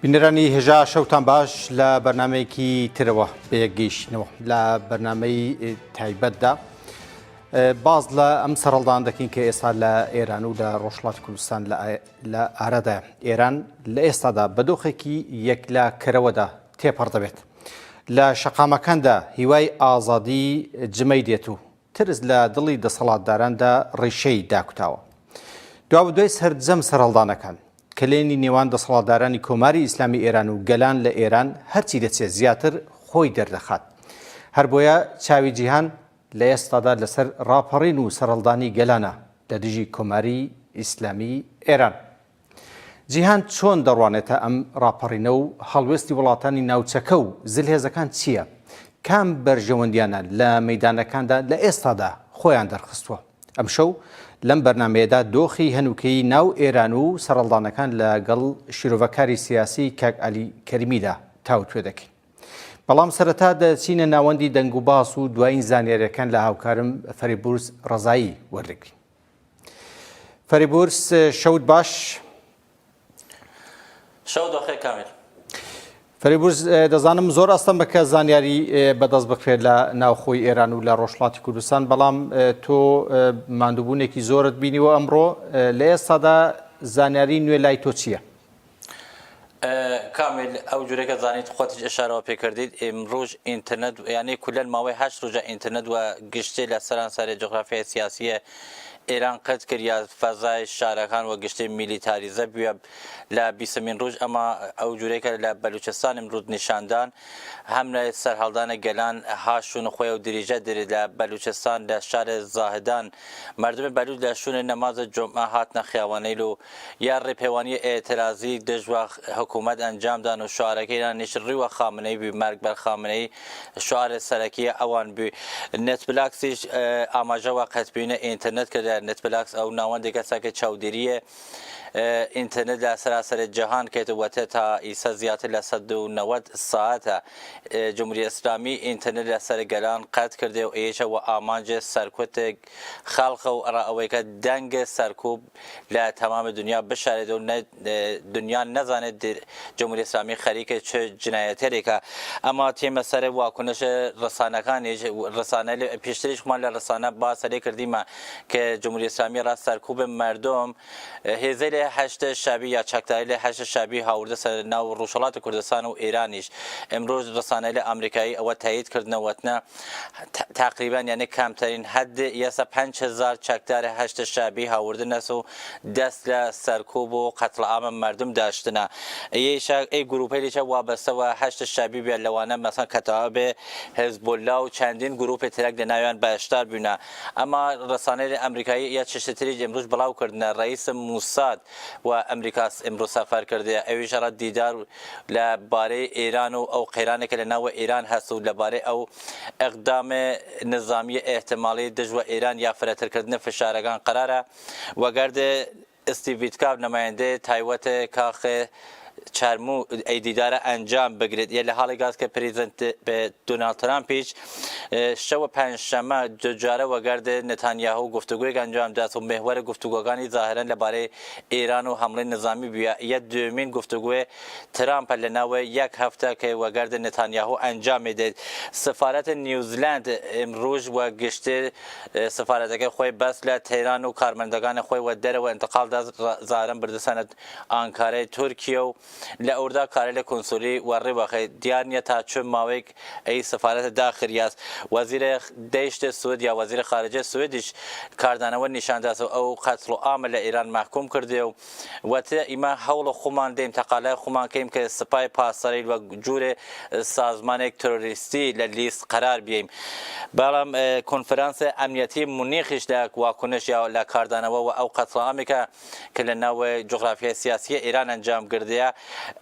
بینەرانی هێژا شەوتان باش لە بەرنمەیەکی ترەوە بەیەکگەیشتنەوە لە بەرنمەی تایبەتدا باز لە ئەم سەرەڵدان دەکەین کە ئێستا لە ئێران و لە ڕۆژهەڵاتی کوردستان لە ئارەدا ئێران لە ئێستادا بەدۆخێکی یەکلاکەرەوەدا تێپەڕ دەبێت. لە شەقامەکاندا هیوای ئازادی جمەی دێت و ترس لە دڵی دەسەڵاتداراندا ڕیشەی داکوتاوە. دوای سەرجەم سەرەڵدانەکان کلێنی نێوان دەسەڵاتدارانی کۆماری ئیسلامی ئێران و گەلان لە ئێران هەرچی دەچێت زیاتر خۆی دەردەخات. هەر بۆیە چاوی جیهان لە ئێستادا لەسەر ڕاپەڕین و سەرەڵدانی گەلانە لە دژی کۆماری ئیسلامی ئێران. جیهان چۆن دەڕوانێتە ئەم ڕاپەڕینە و هەڵوێستی وڵاتانی ناوچەکە و زلهێزەکان چییە؟ کام بەرژەوەندیانە لە مەیدانەکاندا لە ئێستادا خۆیان دەرخستووە؟ ئەم شەو لەم بەرنمەیەدا دۆخی هەنووکەی ناو ئێران و سەرەڵدانەکان لەگەڵ شیرۆڤەکاری سیاسی کاک عەلی کەریمیدا تاوتوێ دەکەین. بەڵام سەرەتا دەچینە ناوەندی دەنگ و باس و دوایین زانیاریەکان لە هاوکارم فەریبورس ڕەزایی وەرگرین. فەریبورس شەوت باش. شەو دۆخێ کامل. فەریبورس دەزانم زۆر ئەستەم بکە زانیاری بەدەست بکرێت لە ناوخۆی ئێران و لە ڕۆژهەڵاتی کوردستان، بەڵام تۆ ماندووبوونێکی زۆرت بینیوە ئەمڕۆ. لە ئێستادا زانیاری نوێ لای تۆ چییە؟ کامل ئەو جورێکە زانیت خۆتیش ئشارەوە پێکردیت ئێمڕۆژ ئینتەرنێت یعنی کولەن ماوەی 8 ڕۆژە ئینتەرنێت و گشتێ لە سەرانسەری جغرافیای سیاسیە ئێران قەت کریا فەزای شارەکان و گشتی میلیتاریزە بووە لە 20مین ڕۆژ. ئەمە ئەو جورێکە لە بەلوچستان ئەمڕۆ نیشاندان هەم لە سەرهەڵدانە گەلان هاشون خۆی و دریجە دەرێت لە بەلوچستان لە شارە زاهدان مردمی بەلوچ لە شوونە نەمازە جمعە هاتنە خیاوانەیل و یا ڕێپەیوانی ئێترازی دژوە حکوومەت ئەنجامدان و شعارەکەیان نیشڕیوە خامنەی بووی مەرگ بەر خامنەی شعارە سەرەکیە ئەوان بووی. نێتفلاکسیش ئاماژەوە قەتبینە ئینتەرنێت کە نێتفلاکس ئەو ناوەندێکە ساکە چاودێریە ئینتەرنێت لە سەراسەری جەهان کێتوەتە تا ئیسا زیاتر لە 190 ساعتە جمهوری ئیسلامی ئینتەرنێت لە سەر گەلان قەت کردێ و ئێشە و ئامانجێ سەرکوتێک خەڵخە و ئەوەیکە دەنگە سەرکوب لە تەمام دنیا بشارێت و دنیا نەزانێت جمهوری ئیسلامی خەریکە چه جنایەتێکە. ئەما تێمە سەر واکنشە ڕسانەکانی ڕسانە پێشتریشمان لە ڕسانە باسەرێ کردیمە کە جمهوری ئیسلامی ڕاست سەرکوب مردم هێزەی هەشتە شابی یا چاکداری لە هەشتە شابی هاوردە سەر ناو ڕۆژهەڵاتی کوردستان و ئێرانیش ئەمڕۆژ ڕسانەی لە ئەمریکایی ئەوە تایید کردنەوەتنە تقریبان یعنی کامترین حد یاسا 5000 چاکداری هەشتە شابی هاوردە نەس و دەست لە سەرکوب و قەتڵ عامە مردم داشتنە. ئەی گروپێکیشە وابەستەوە هەشتە شابی بێت لەوانە مەسەن کەتەوە بێ حزبولا و چەندین گروپی ترێک لە ناویان باشدار بوونە. ئەما ڕسانەی ئەمریکایی یا چشتری ئەمڕۆژ بڵاو کردنە ڕئیس موساد و ئەمریکاس ئەمڕۆ سەفەر کردێ ئەویش ڕەت دیدار لە بارەی ئێران و ئەو قەیرانێکە لە ناوە ئێران هەست و لەبارەی ئەو ئەقدامێ نظامی ئێحتیماڵی دژوە ئێران یا فرەترکردنە فشارەکان قەرارە وەگەردێ ئستیڤیتکاو نمایندەی تایوەتە کاخێ چارمو ئەیدیدارە ئەنجام بگرێت لە حاڵێکات کە پرێزیدەنت دۆناڵد ترامپیش شەوە پەنجشەمە جارە وەگەردێ نەتانیاهو گفتوگویەک ئەنجام دات و مێحوەرە گفتوگۆکانی زاهرەن لەبارەی ئێران و هەمڵەی نظامی بووە. یەک دومین گفتوگوێ ترامپە لە ناوە یەک هەفتە کە وەگەردە نەتانیاهو ئەنجامی دێت. سفارەتە نیوزیلاند ئەمڕۆژ وە گشتێ سفارەتەکەی خۆی بەس لە تەیران و کارمەندەکانی خۆی وە دەرەوە ئینتقالدا زارن بردەسەنە ئانکارەی تورکیە و لە ئەورودا کارە لە کۆنسولی وەڕێوەخی دیار نییە تا چۆن ماوەیەک ئەی سەفارەتە داخریاز وەزیرە دەیشتە سوود یا وەزیرە خارجە سوێدیش کاردانەوە نیشانداسە ئەو قەتڵ و ئامە لە ئێران مەحکوم کردێ و وەتە ئیمە هەوڵە خۆمان دێم تەقالای خۆمان کەیم کە سپای پاسەری وەک جوورێ سازمانێک تۆریستی لە لیست قەرار بێیم. بەڵام کۆنفرانسە ئەمنیەتی مونیخیش لە واکنش یا لە کاردانەوە و ئەو قەتڵ ئامێکە کە لە ناوە جغرافیای سیاسیە ئێران ئەنجام کردەیە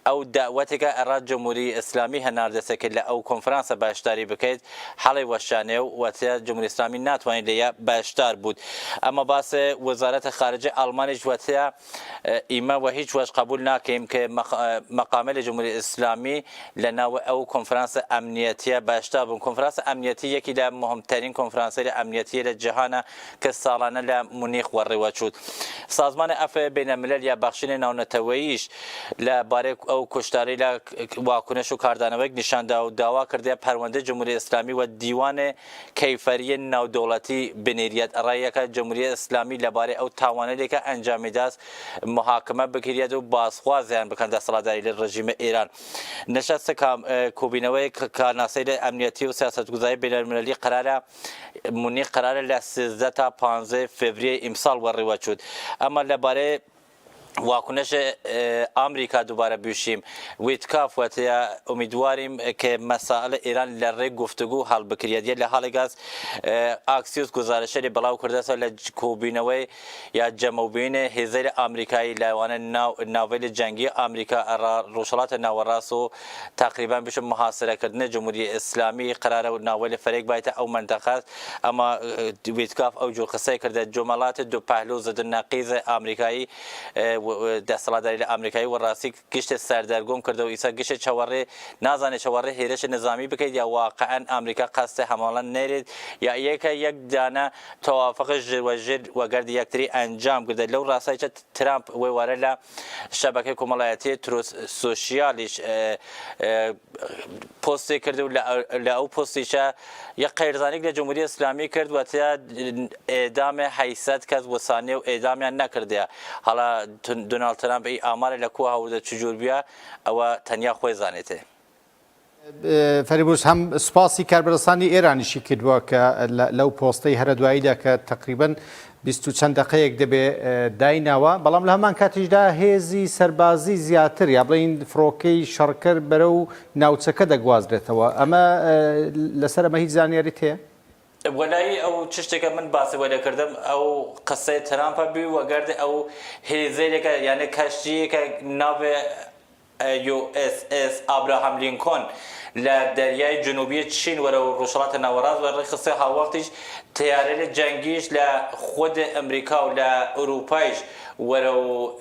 ئەو داوەتێکە ئەڕات جمهوری ئیسلامی هەناردەسە کە لە ئەو کۆنفرانسە باشداری بکەیت حەڵی وەشانێ و وەتە جمهوری ئیسلامی ناتوانێت لێیە باشدار بوود. ئەمە باسە وەزارەتە خارجە ئەڵمانیش وەتە ئیمە وە هیچ وەش قبول ناکەین کە مەقامە لە جمهوری ئیسلامی لە ناوە ئەو کۆنفرانسە ئەمنیەتیە باشدار بوون. کۆنفرانسە ئەمنیەتی یەکی لە مهمترین کۆنفرانسەی ئەمنیەتی لە جیهانە کە ساڵانە لە مونیخ وەڕێوە چوت. سازمانی ئەفە بینەملل یا بەخشینی ناونەتەوەییش لە لەبارەی ئەو کوشتاری لە واکنش و کاردانەوەیەک نیشاندا و داوا کردێ پەروەندەی جمهوری ئیسلامی و دیوانێ کەیفەریە ناودەوڵەتی بنێریەت ڕێیەکە جمهوری ئیسلامی لەبارەی ئەو تاوانەیەکە ئەنجامیداست محاکمە بکرێت و بازخوازیان بکەن دەسەڵاتداری لە ڕژیمە ئێران نشست کۆبینەوەی کارناسەی لە ئەمنیەتی و سیاسەتگوزاری بینەرملەلی قرارە لە 13 تا 15 فێڤریە ئیمساڵ وەڕێوەچووت ئەمە لەبارەی واکنش ئامریکا دووبارە بیوشیم ویتکاف وەتەیە ئومیدواریم کە مەسائلە ئێران لە ڕێی گفتوگو هەڵبکرێت لە هەڵێگاز ئاکسیوس گزارشەری بەڵاو کردەوە لە کۆبینەوەی یا جەمەوبینە هێزەی ئامریکایی لایوانە ناوەی جەنگی ئامریکا ڕۆژهەڵاتە ناوەڕاست و تقریبان بشم محاسرەکردنە جمهوری ئیسلامی قرارە و ناوەی لە فەرێک بایتە ئەو منتەقەت ئەمە ویتکاف ئەو جور قسەی کردە جۆمەڵاتە دوو پەهلو زد نەقیز ئامریکایی دەسەڵاتداری لە ئامریکایی وەڕاستی گشتە سەردەرگۆم کردەوە ئیسا گشتە چاوەڕێ نازانێت چاوەڕێ هێرش نظامی بکەیت یا واقعەن ئامریکا قەستە هەماڵەن نێرێت یا یەک دانە تەوافق ژێر وەگەردی یەکتری ئەنجام کردە لەو ڕاستایچە ترامپ وێوارە لە شەبەکەی کۆمەڵایەتی تروس سۆشیالیش پۆستی کرد و لە ئەو پۆستیشە یەک قەیرزانێک لە جمهوری ئیسلامی کرد وەتە ئێدامێ 800 کەس وەسانێ و ئێدامیان نەکردەیە هەڵا دۆناڵد ترامپ ئەی ئامارە لە کۆ هەوردە چجور بیە ئەوە تەنیا خۆی زانێتێ فەریبوس هەم سوپاسی کاربەرستانی ئێرانیشی کردووە کە لەو پۆستەی هەرە دواییدا کە تقریبەن 20 چەند دقەیەک دەبێ دایناوە بەڵام لە هەمان کاتیشدا هێزی سەربازی زیاتر یا بڵین فڕۆکەی شەڕکەر بەرە و ناوچەکە دەگوازرێتەوە ئەمە لەسەر ئەمە هیچ زانیاریت هەیە؟ وەلای ئەو چ شتێکە من باسی وەلەکردم ئەو قسەی ترامپە بی وەگەردە ئەو هێزەیەکە یانە کەشتیەکە ناوێ USS ئابراهام لینکۆن لە دەریای جنوبی چین وەرە و ڕۆژهەڵاتە ناوەڕاست وە ڕێخستە هاوڵاتیش تیارە لە جەنگیش لە خود ئەمریکا و لە ئوروپایش وەرە و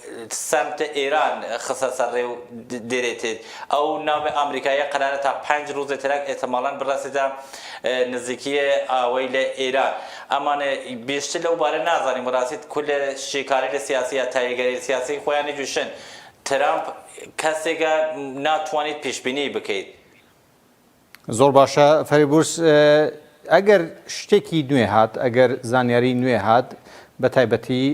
سەمتە ئێران خستە سەرڕێ و دێرێتێت ئەو ناوێ ئەمریکایە قەرارە تا 5 ڕۆژێ ترک ئێتەماڵەن بڕاستێتە نزیکیە ئاوەی لە ئێران ئەمانە بیشتر لەو بارە نازانیم ڕاستیت کولە شێکاری لە سیاسیە تایگەری سیاسی خۆیانی جوشن ترامپ کەسێکە ناتوانێت پێشبینی بکەیت زۆر باشە فەریبورس ئەگەر شتێکی نوێ هات ئەگەر زانیاری نوێ هات بە تایبەتی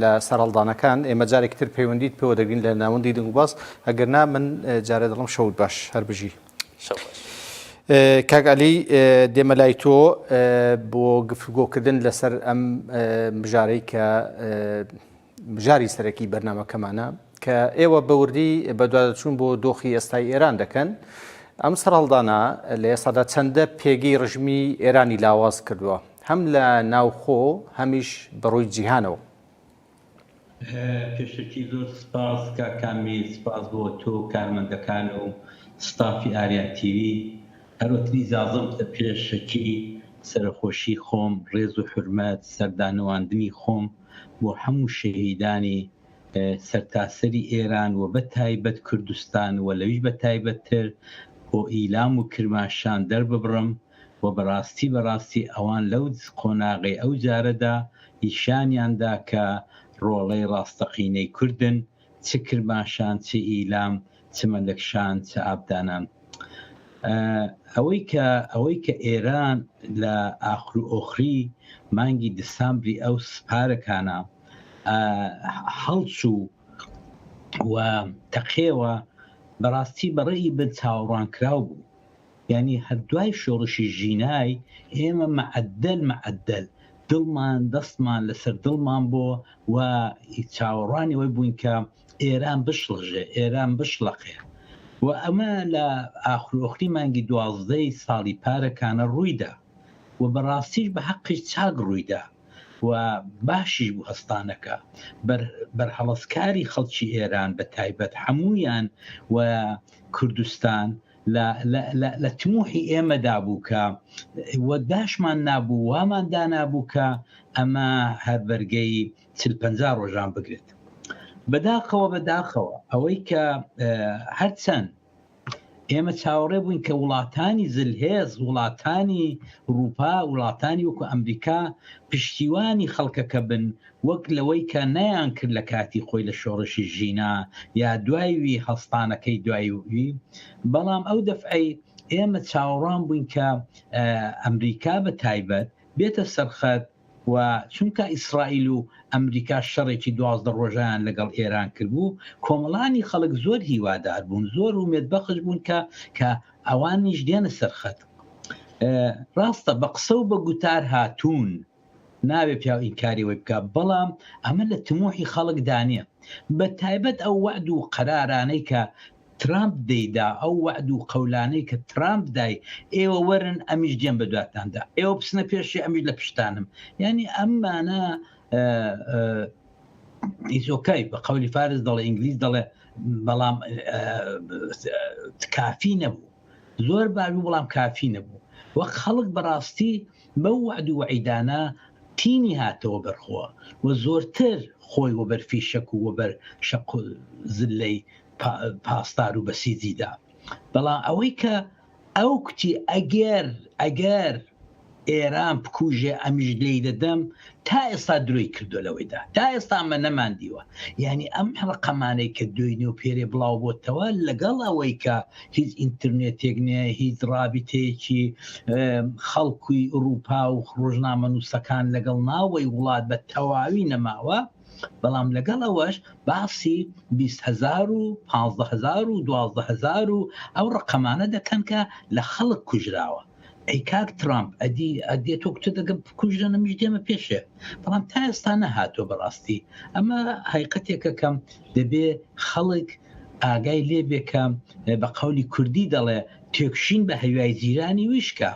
لە سەرهەڵدانەکان ئێمە جارێکی تر پەیوەندیت پێوە دەگرین لە ناوەندی دنگباس ئەگەر نا من جارێ دەڵم شەوت باش هەر بژی کاک عەلی دێمە لای تۆ بۆ گفتوگۆکردن لەسەر ئەم بژارەی کە بژاری سەرەکی بەرنامەکەمانە کە ئێوە بەوردی بەدوادەچوون بۆ دۆخی ئێستای ئێران دەکەن ئەم سەرهەڵدانە لە ئێستادا چەندە پێگەی ڕژمی ئێرانی لاواز کردووە هەم لە ناوخۆ هەمیش بەڕووی جیهانەوە پێشەکی زۆر سپاس کاکامی سپاس بۆ تۆ کارمەندەکان و ستافی ئاریا تیوی هەروەتری زازم لە پێشەکی سەرخۆشی خۆم ڕێز و حورمەت سەردانەواندنی خۆم بۆ هەموو شەهیدانی سەرتاسەری ئێران و بە تایبەت کوردستان و لەویش بە تایبەتتر بۆ ئیلام و کرماشان دەرببڕم و بەڕاستی ئەوان لەو قۆناغی ئەو جارەدا نیشانیاندا کە ڕۆڵەی ڕاستەقینەی کوردن چ کرماشان چ ئیلام چ مەلەکشان چ ئابدانان ئەوەی کە ئێران لە ئاخر و ئۆخری مانگی دسامبری ئەو سپارەکانە هەڵچوو و تەقێوە بەڕاستی بەڕێی بن چاوەڕوانکراو بوو یعنی هەردوای شۆڕشی ژینای ئێمە مەعەدەل دڵمان دەستمان لەسەر دڵمان بۆ و چاوەڕوانی وەی بووین کە ئێران بشڵژێ ئێران بشڵەقێ و ئەمە لە ئاخرۆخری مانگی 12 ساڵی پارەکانە ڕوویدا و بەڕاستیش بە حەقی چاک ڕوویدا و باشیش بوو هەستانەکە بەرهەڵەسکاری خەڵکی ئێران بە تایبەت هەموویان و کوردستان لە تموحی ئێمەدا بوو کە وەداشمان نابوو وامان دانابوو کە ئەمە هەر بەرگەی 40-50 ڕۆژان بگرێت بەداخەوە ئەوەی کە هەرچەند ئێمە چاوەڕێ بووین کە وڵاتانی زلهێز، وڵاتانی ئوروپا، وڵاتانی وەکو ئەمریکا پشتیوانی خەڵکەکە بن، وەک لەوەی کە نەیان کرد لە کاتی خۆی لە شۆڕشی ژینا یا دوایوی هەڵستانەکەی دوایوی. بەڵام ئەو دەفعەی ئێمە چاوەڕان بووین کە ئەمریکا بە تایبەت بێتە سەرخەت، و چونکە ئیسرائیل و ئەمریکا شەڕێکی 12 ڕۆژیان لەگەڵ ئێران کردبوو، کۆمەڵانی خەڵک زۆر هیوادار بوون، زۆر ومێدبەخش بوون کە ئەوانیش دێنە سەرخەت. ڕاستە بە قسە و بە گوتار هاتوون، نابێ پیاو ئینکاری وی بکە، بەڵام ئەمە لە تموحی خەڵک دانیە. بە تایبەت ئەو وعد و قەرارانەی کە ترامپ دەیدا، ئەو وعد و قەولانەی کە ترامپ دای، ئێوە وەرن ئەمیش دێن بە دواتاندا، ئێوە بچنە پێشی ئەمیش لە پشتانم. یعنی ئەمانە ئیزۆکای بە قەولی فارس دەڵێ، ئینگلیز دەڵێ، بەڵام کافی نەبوو، زۆر باوی بەڵام کافی نەبوو. وەک خەڵک بەڕاستی بەو وعد و وعیدانە تینی هاتەوە بەرخۆوە و زۆرتر خۆی وەبەر فیشەک و وەبەر شەق و زلەی پاستار و بەسیجیدا. بەڵام ئەوەی کە ئەو کوتی ئەگەر ئێران بکوژێ ئەمیش لێی دەدەم، تا ئێستا درۆی کردو لەوەیدا، تا ئێستا ئەمە نەماندیوە. یعنی ئەم ڕقەمانەی کە دوێنێ و پێرێ بڵاو بۆتەوە، لەگەڵ ئەوەی کە هیچ ئینترنێتێک نیە، هیچ رابطەیەکی خەڵکوی ئوروپا و ڕۆژنامە نووسەکان لەگەڵ ناوەی وڵات بە تەواوی نەماوە، بەڵام لەگەڵ ئەوەش باسی 20,000 و 15,000 و 12,000 و ئەو ڕقەمانە دەکەن کە لە خەڵک کوژراوە. ئەی کاک ترامپ ئەدێت تۆ کتە دەگەم کوژرە نەمیش دێمە پێشێ، بەڵام تا ئێستا نەهاتۆ. بەڕاستی ئەمە حقیقەتێکە کەم دەبێ خەڵک ئاگای لێ بێکە، بە قەولی کوردی دەڵێ تێکشین بە هەوای جیرانی ویشکە.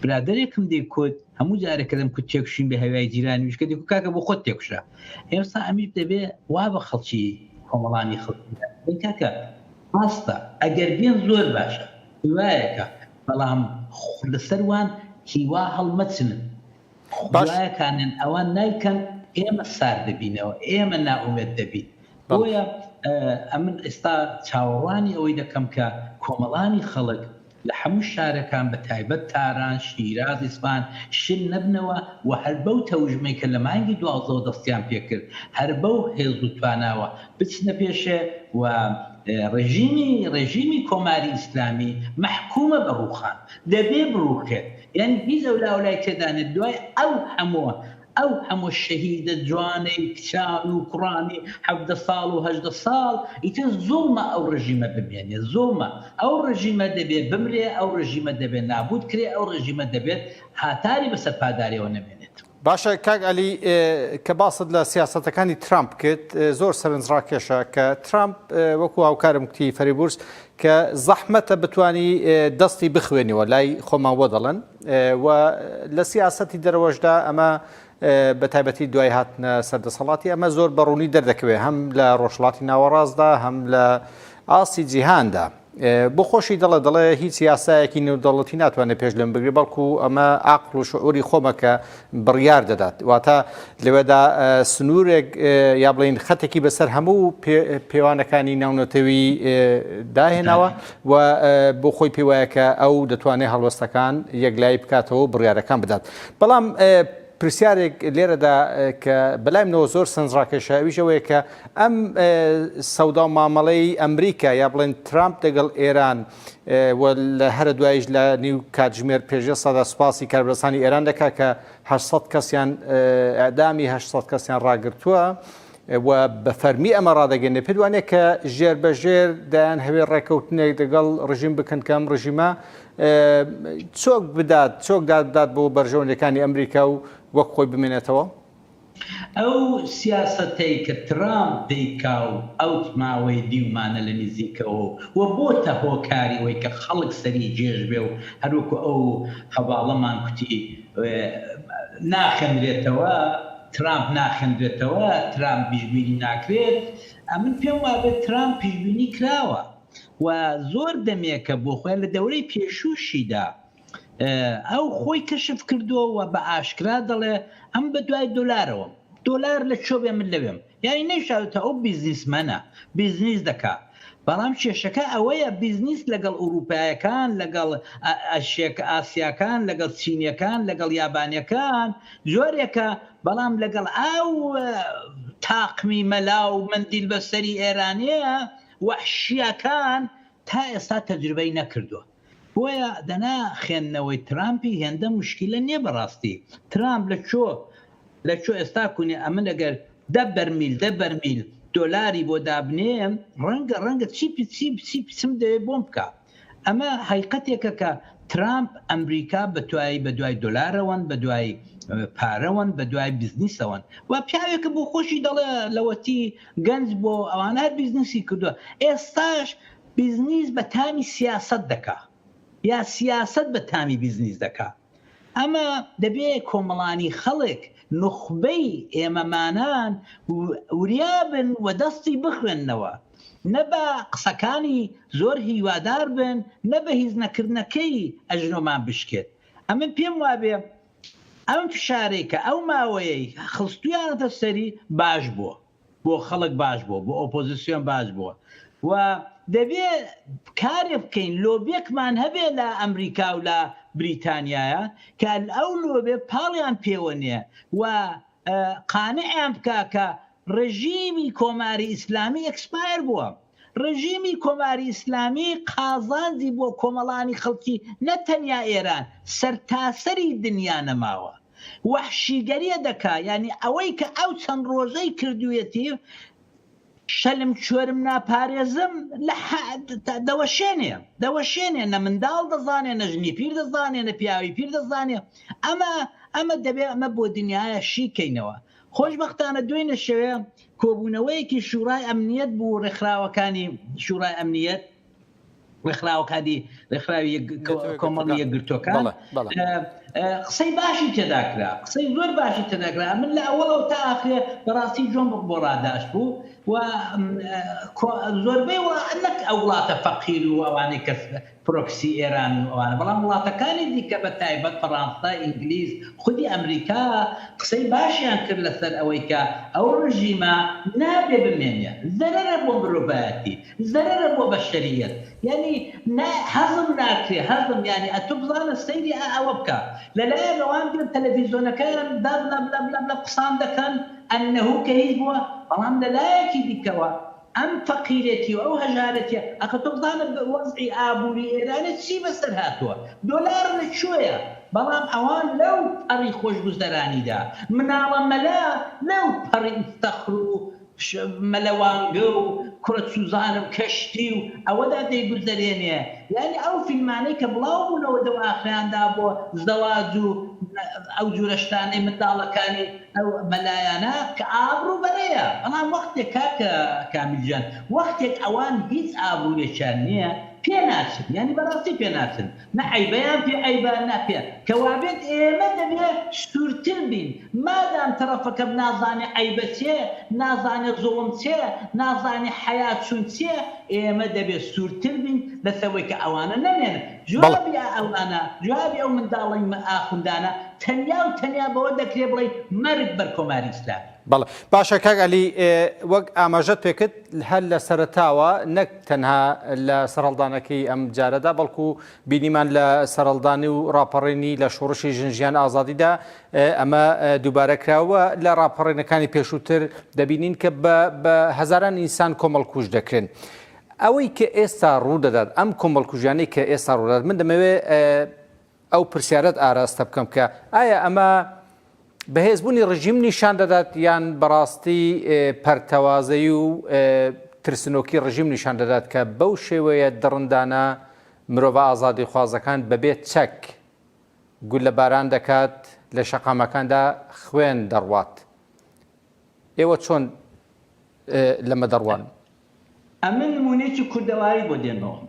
برادێکم دەیکوت هەموو جارێکە دەم کوت تێکشین بە هەوای جیرانی ویشکە، دەیکوت کاکە بۆ خۆت تێکشە. ئێستا ئەمیر دەبێ وا بە خەڵکی کۆمەڵانی خەڵکی کاکە ڕاستە، ئەگەر بێن زۆر باشە، هیوایەکە، بەڵام لەسەروان هیوا هەڵمەچنن، خوایەکانن ئەوان نایکەن، ئێمە سار دەبینەوە، ئێمە ناومێت دەبین. بۆیە ئەمن ئێستا چاوەڕوانی ئەوەی دەکەم کە کۆمەڵانی خەڵک لە هەموو شارەکان بە تایبەت تاران، شیراز، ئیسفان شل نەبنەوە و هەر بەو تەوژمەی کە لە مانگی 12 دەستیان پێکرد، هەر بەو هێز و تواناوە بچنە پێشێ و ڕێژیمی کۆماری ئیسلامی محکومە بە ڕووخان، دەبێ بڕووکێت. یعنی هیچ ئەولای تێدانێت دوای ئەو هەموو شەهیدە جوانەی کچان و کوڕانی 17 ساڵ و 18 ساڵ، ئیتر زۆڵمە ئەو ڕژیمە بمێنێ، زۆڵمە ئەو ڕژیمە دەبێت بمرێ، ئەو ڕژیمە دەبێت نابود کرێ، ئەو ڕژیمە دەبێت هاتاری بەسەر پاداریەوە نەمێنێت. باشە کاک عەلی، کە باست لە سیاسەتەکانی ترامپ کرد، زۆر سەرنجڕاکێشە کە ترامپ وەکو هاوکارم کوتی فەریبورس کە زەحمەتە بتوانی دەستی بخوێنیەوە لای خۆمان وە دەڵێن، و لە سیاسەتی دەرەوەشدا ئەمە بە تایبەتی دوای هاتنە سەردەسەڵاتی ئەمە زۆر بەڕوونی دەردەکەوێت، هەم لە ڕۆژهەڵاتی ناوەڕاستدا، هەم لە ئاسی جیهاندا. بۆ خۆشی دەڵێ هیچ سیاسایەکی نێودەوڵەتی ناتوانێت پێش لەم بگرێت، بەڵکو ئەمە عەقڵ و شعوری خۆمەکە بڕیار دەدات. واتە لەوێدا سنوورێک یا بڵین خەتێکی بەسەر هەموو پێوانەکانی ناونەتەوی داهێناوە و بۆ خۆی پێ وایە کە ئەو دەتوانێت هەڵوەستەکان یەکلای بکاتەوە و بڕیارەکان بدات. بەڵام پرسیارێک لێرەدا کە بەلای منەوە زۆر سەرنجڕاکێشە ئەویشەوەیە کە ئەم سەودا و مامەڵەی ئەمریکا یا بڵێن ترامپ دەگەڵ ئێران و لە هەرە دوایش لە نیو کاتژمێر پێشە سەدا سوپاسی کاربەرسانی ئێران دەکات کە 800 کەسیان ئەعدامی 800 کەسیان ڕاگرتووە و بە فەرمی ئەمە ڕادەگەێنێ، پێ وانێ کە ژێر بەژێر دایان هەوێ ڕێکەوتنێک دەگەڵ ڕژیم بکەن کە ئەم ڕژیمە چۆک بدات، چۆک دادات بۆ بەرژەوەندەکانی ئەمریکا و وەک خۆی بمێنێتەوە؟ ئەو سیاسەتەی کە ترامپ دەیکا و ئەو ماوەی دیومانە لە نزیکەوە و بۆتە هۆکاری وەی کە خەڵک سەری جێژ بێ و هەروەکو ئەو هەواڵەمان کوتی ناخەندرێتەوە، ترامپ ناخەندرێتەوە، ترامپ پیشبینی ناکرێت. ئەمن پێم وابێت ترامپ پیشبینی کراوە و زۆر دەمێکە بۆ خۆیان لە دەورەی پێشووشیدا ئەو خۆی کەشف کردووە و بە ئاشکرا دەڵێ ئەم بە دوای دۆلارەوە، دۆلار لە چۆ بێ من لەوێم، یعنی نەیشاوێتە ئەو بیزنسمەنە بیزنس دەکات. بەڵام کێشەکە ئەوەیە بیزنس لەگەڵ ئوروپایەکان لەگەڵ ئاسیاکان لەگەڵ چینیەکان لەگەڵ یابانیەکان زۆرێکە بەڵام لەگەڵ ئەو تاقمی مەلا و مندیل بەسەری ئێرانەیە وەحشیەکان تا ئێستا تەجروبەی نەکردووە بۆیە دەنا خوێندنەوەی ترامپی هێندە مشکلە نییە بەڕاستی ترامپ لە چۆ ئێستا کونێ ئەمە لەگەر 10 بەرمیل دۆلاری بۆ دابنێم ڕەنگە چی پسم دەوێت بۆم بکە ئەمە حقیقەتێکە کە ترامپ ئەمریکا بەتوایی بە دوای دۆلارەوەن بە دوای پارەوەن بە دوای بیزنسەوەن و پیاوێکە بۆ خۆشی دەڵێ لەوەتی گەنج بۆ ئەوانە هەر بیزنسی کردووە ئێستاش بیزنس بە تامی سیاست دەکا یا سیاست بە تامی بیزنس دەکا ئەمە دەبێت کۆمەڵانی خەڵک نخبەی ئێمەمانان وریابن و دەستی بخوێننەوە نە بە قسەکانی زۆر هیوادار بن نە بە هیچ نەکردنەکەی ئەژنۆمان بشکێت ئەمە پێم وابێ ئەم فشارێکە ئەو ماوەیەی خستویانەتە سەری باش بووە بۆ خەڵک باش بووە بۆ ئۆپۆزیسیۆن باش بووە و دەبێت کارێ بکەین لۆبێکمان هەبێ لە ئەمریکا و لە بریتانیایە کە ئەو لۆبێ پاڵیان پێوە نیە و قانعیان بکە کە ڕژیمی کۆماری ئیسلامی ئەکسپایر بووە ڕژیمی کۆماری ئیسلامی قازانجی بۆ کۆمەڵانی خەڵکی نەتەنیا ئێران سەرتاسەری دنیا نەماوە وەحشیگەریە دەکا ینی ئەوەی کە ئەو چەند ڕۆژەی کردوویەتی شەلم چۆرم ناپارێزم لە دەوەشێنێ نە منداڵ دەزانێ نە ژنی پیر دەزانێ نە پیاوی پیر دەزانێ ئەمە دەبێت ئەمە بۆ دنیاە شیکەینەوە خۆشبەختانە دوێنە شەوێ کۆبوونەوەیەکی شورای ئەمنیەت بوو ڕێکخراوەکانی شورای ئەمنیەت ڕێکخراوی کۆمەڵی یەکگرتوەکان قسەی باشی تێداکرا قسەی زۆر باشی تێداکرا من لە ئەوڵەوە تا ئاخرێ بەڕاستی جۆم بۆ ڕاداش بوو و زۆربەی نەک ئەو وڵاتە فەقیر و ئەوانەی کە پرۆکسی ئێران و ئەوانە بەڵام وڵاتەکانی دیکە بە تایبەت فەڕەنسا ئینگلیز خودی ئەمریکا قسەی باشیان کرد لەسەر ئەوەی کە ئەو ڕژیمە نابێ بمێنێ زەرەرە بۆ مرۆڤایەتی زەرەرە بۆ بەشەریەت یعنی حەزم ناکرێ حەزم یعنی ئەتۆ بزانە سەیری ئەوە بکە لەلایەن ئەوان تەلەڤیزۆنەکان لە قسان دەکەن ئەنەهو کە هیچ بووە بەڵام لەلایەکی دیکەوە ئەم فەقیرەتی و ئەو هەژارەتیە ئەخە تۆ بزانە وەزعی ئابووری ئێرانە چی بەسەر هاتووە دۆلار لەکوێیە بەڵام ئەوان لەو پەڕی خۆشگوزەرانیدا مناڵە مەلا لەو پەڕی ئستەخر و مەلەوانگە و کوڕە سوزانم کەشتی و ئەوەدا دەیگوزەرێنێ یعنی ئەو فیلمانەی کە بڵاو بوونەوە دەو ئاخراندا بۆ زەواج و ئەو جورە شتانەی منداڵەکانی ئەو مەلایانە کە ئابڕوو بەرەیە بەڵام وەختێک کاکە کامیلجان وەختێک ئەوان هیچ ئابڕووێکیان نییە پێ ناچن یعنی بەڕاستی پێ ناچن نە عەیبەیان پێ عەیبان ناپێ کەوابێت ئێمە دەبێت سوورتر بین مادام تەرەفەکە نازانێ عەیبە چێ نازانێ زوڵم چێ نازانێ حەیات چوون چێ ئێمە دەبێت سوورتر بین لەسەوەی کە ئەوانە نەمێنن جوابی ئەوانە جوابی ئەو منداڵی ئاخوندانە تەنیا بەوە دەکرێ بڵێ مەرگ بەر کۆماری ئیسلامی بەڵێ باشە کاک عەلی وەک ئاماژەت پێکرد هەر لە سەرەتاوە نەک تەنها لە سەرهەڵدانەکەی ئەم جارەدا بەڵکو بینیمان لە سەرهەڵدانی و ڕاپەڕینی لە شۆڕشی ژنجیان ئازادیدا ئەمە دووبارە کراوە لە ڕاپەڕینەکانی پێشووتر دەبینین کە بە هەزاران ئینسان کۆمەڵکوژ دەکرێن ئەوەی کە ئێستا ڕوودەدات ئەم کۆمەڵکوژیانەی کە ئێستا ڕوودەدات من دەمەوێت ئەو پرسیارەت ئاراستە بکەم کە ئایا ئەمە بەهێزبوونی ڕژیم نیشان دەدات یان بەڕاستی پەرتەوازەی و ترسنۆکی ڕژیم نیشان دەدات کە بەو شێوەیە دڕندانە مرۆڤ ئازادی خوازەکان بەبێت چەک گول لە باران دەکات لە شەقامەکاندا خوێن دەڕوات ئێوە چۆن لەمە دەڕوان ئەمە نمونەیەکی کوردەواری بۆ دێنەوە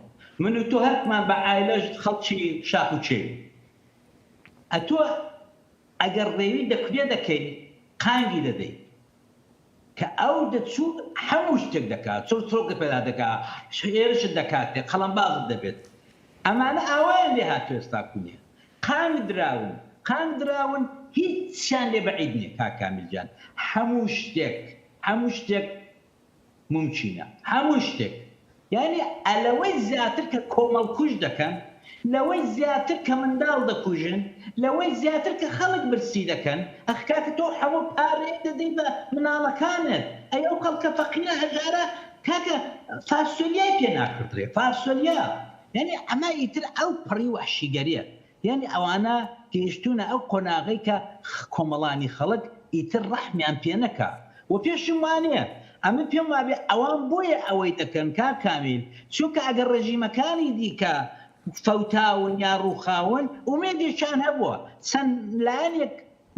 من و تۆ هەرمان بە عایلەش خەڵکی شاخ و چێ ئەتۆ ئەگەر ڕێوی دەکرێ دەکەی قانگی دەدەیت کە ئەو دەچوو هەموو شتێک دەکات چۆکە پێدا دەکات هێرشت دەکاتێ قەڵەمبازت دەبێت ئەمانە ئاوایان لێ هاتووە ئێستا کونێ قانگ دراون هیچیان لێ بەعید نییە کاکامیلجان هەموو شتێک ممکنە هەموو شتێک یعنی ئەلەوەی زیاتر کە کۆمەڵکوژ دەکەن، لەوەی زیاتر کە منداڵ دەکوژن، لەوەی زیاتر کە خەڵک برسی دەکەن، ئەخکاکە تۆ هەموو پارەیەک دەدەی بە مناڵەکانت. ئەی ئەو خەڵکە فەقیرە هەژارە کاکە فاسۆلیای پێ ناکردرێ، فاسۆلیا. یعنی ئەمە ئیتر ئەو پڕی وەحشیگەریە. یعنی ئەوانە گەیشتونە ئەو قۆناغی کە کۆمەڵانی خەڵک ئیتر ڕەحمیان پێ نەکا. و پێشم وانەیە ئەمە پێم وابێ ئەوان بۆیە ئەوەی دەکەن کامیل، چونکە ئەگەر ڕژیمەکانی دیکە فەوتاون یا ڕووخاون ئومێدێکیان هەبووە، چەند لایەنێک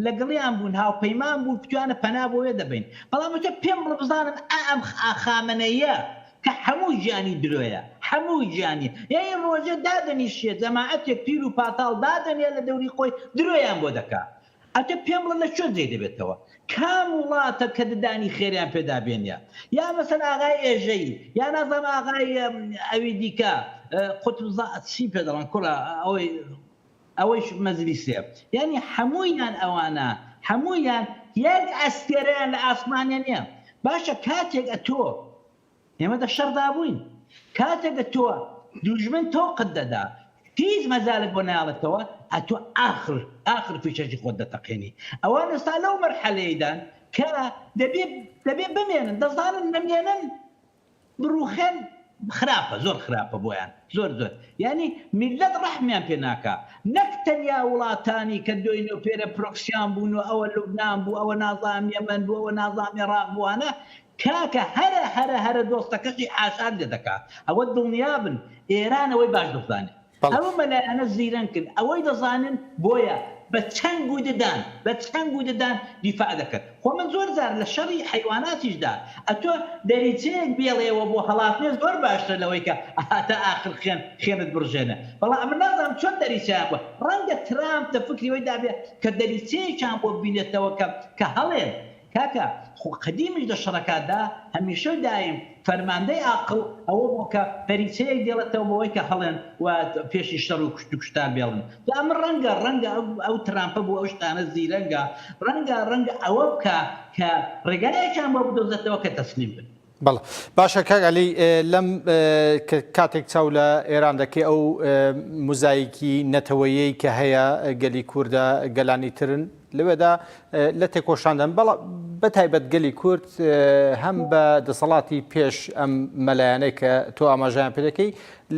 لەگەڵیان بوون، هاوپەیمان بوو، بتوانە پەنا بۆیە دەبین. بەڵام تۆ پێم بڵێ بزانم ئەم خامنەیە کە هەموو ژیانی درۆیە، هەموو ژیانی، یعنی ڕۆژە دادەنیشێت جەماعەتێک پیر و پاتاڵ دادەنێ لە دەوری خۆی درۆیان بۆ دەکات. ئەتە پێم بڵێ لە چۆن جێ دەبێتەوە؟ کام وڵاتە کە ددانی خێریان پێدا بێنە، یا مەسەلا ئاغای ئێژەی، یا نازانم ئاغای ئەوی دیکە قوتوزاچی پێ دەڵێن کوڕە ئەوەیش مەجلیسێ. یعنی هەموویان ئەوانە هەموویان یەک ئەستێرەیان لە ئاسمانیان نییە. باشە کاتێک ئەتۆ ئێمە دە شەڕدا بووین، کاتێک ئەتۆ دوژمن تۆقت دەدا، هیچ مەزالت بۆ ناڵێتەوە، ئەتۆ ئاخر پیشەشی خۆت دەتەقێنی. ئەوان ئێستا لەو مەرحەلەیەدان کە دەبێ بمێنن، دەزانن نەمێنن بڕوخێن خراپە، زۆر خراپە بۆیان، زۆر. یعنی میلەت ڕەحمیان پێ ناکا، نەک تەنیا وڵاتانی کە دوای نێوپێرە پرۆکسیان بوون و ئەوە لوبنان بوو، ئەوە نازانم یەمەن بوو، ئەوە نازانم عێراق بووانە، کاکە هەرە دۆستەکەشی ئاشار لێ دەکات. ئەوە دڵنیابن ئێرانەوەی باش دەزانێت. ئەوە مەلایەنە زیرەن کرد، ئەوەی دەزانن بۆیە بە چەنگ و ددان دیفاع دەکرد. خۆ من زۆر جار لە شەڕی حیواناتیشدا ئەتۆ دەریچەیەک بێڵێەوە بۆ هەڵاتنێ زۆر باشتر لەوەی کە هاتە ئاخر خێنت بڕژێنە. بەڵام ئەمە نازانم چۆن دەریچیان بووە. ڕەنگە ترامپ دەفکریەوەی دابێ کە دەریچەیەکیان بۆ بینێتەوە کە هەڵێن. کاکە خۆ قەدیمیش لە شەڕەکاتدا هەمیشە دایم فەرماندەی عاقڵ ئەوە بوو کە پەریچەیەک دێڵێتەوە بەوەی کە هەڵێن و پێشی شەڕ و کوشت و کوشتار بێڵن. ئەمە ڕەنگە ئەو ترامپە بوو ئەو شتانە زیرەنگە، ڕەنگە ئەوە بکە کە ڕێگایەکیان بۆ بدۆزێتەوە کە تەسلیم بن. بەڵێ باشە کاک عەلی، لەم کاتێک چاو لە ئێران دەکەی ئەو موزاییکی نەتەوەیەی کە هەیە گەلی کووردە گەلانی ترن لەوێدا لە تێکۆشاندن، بەڵام بەتایبەت گەلی کورد هەم بە دەسەڵاتی پێش ئەم مەلایەنەی کە تۆ ئاماژیان پێ دەکەی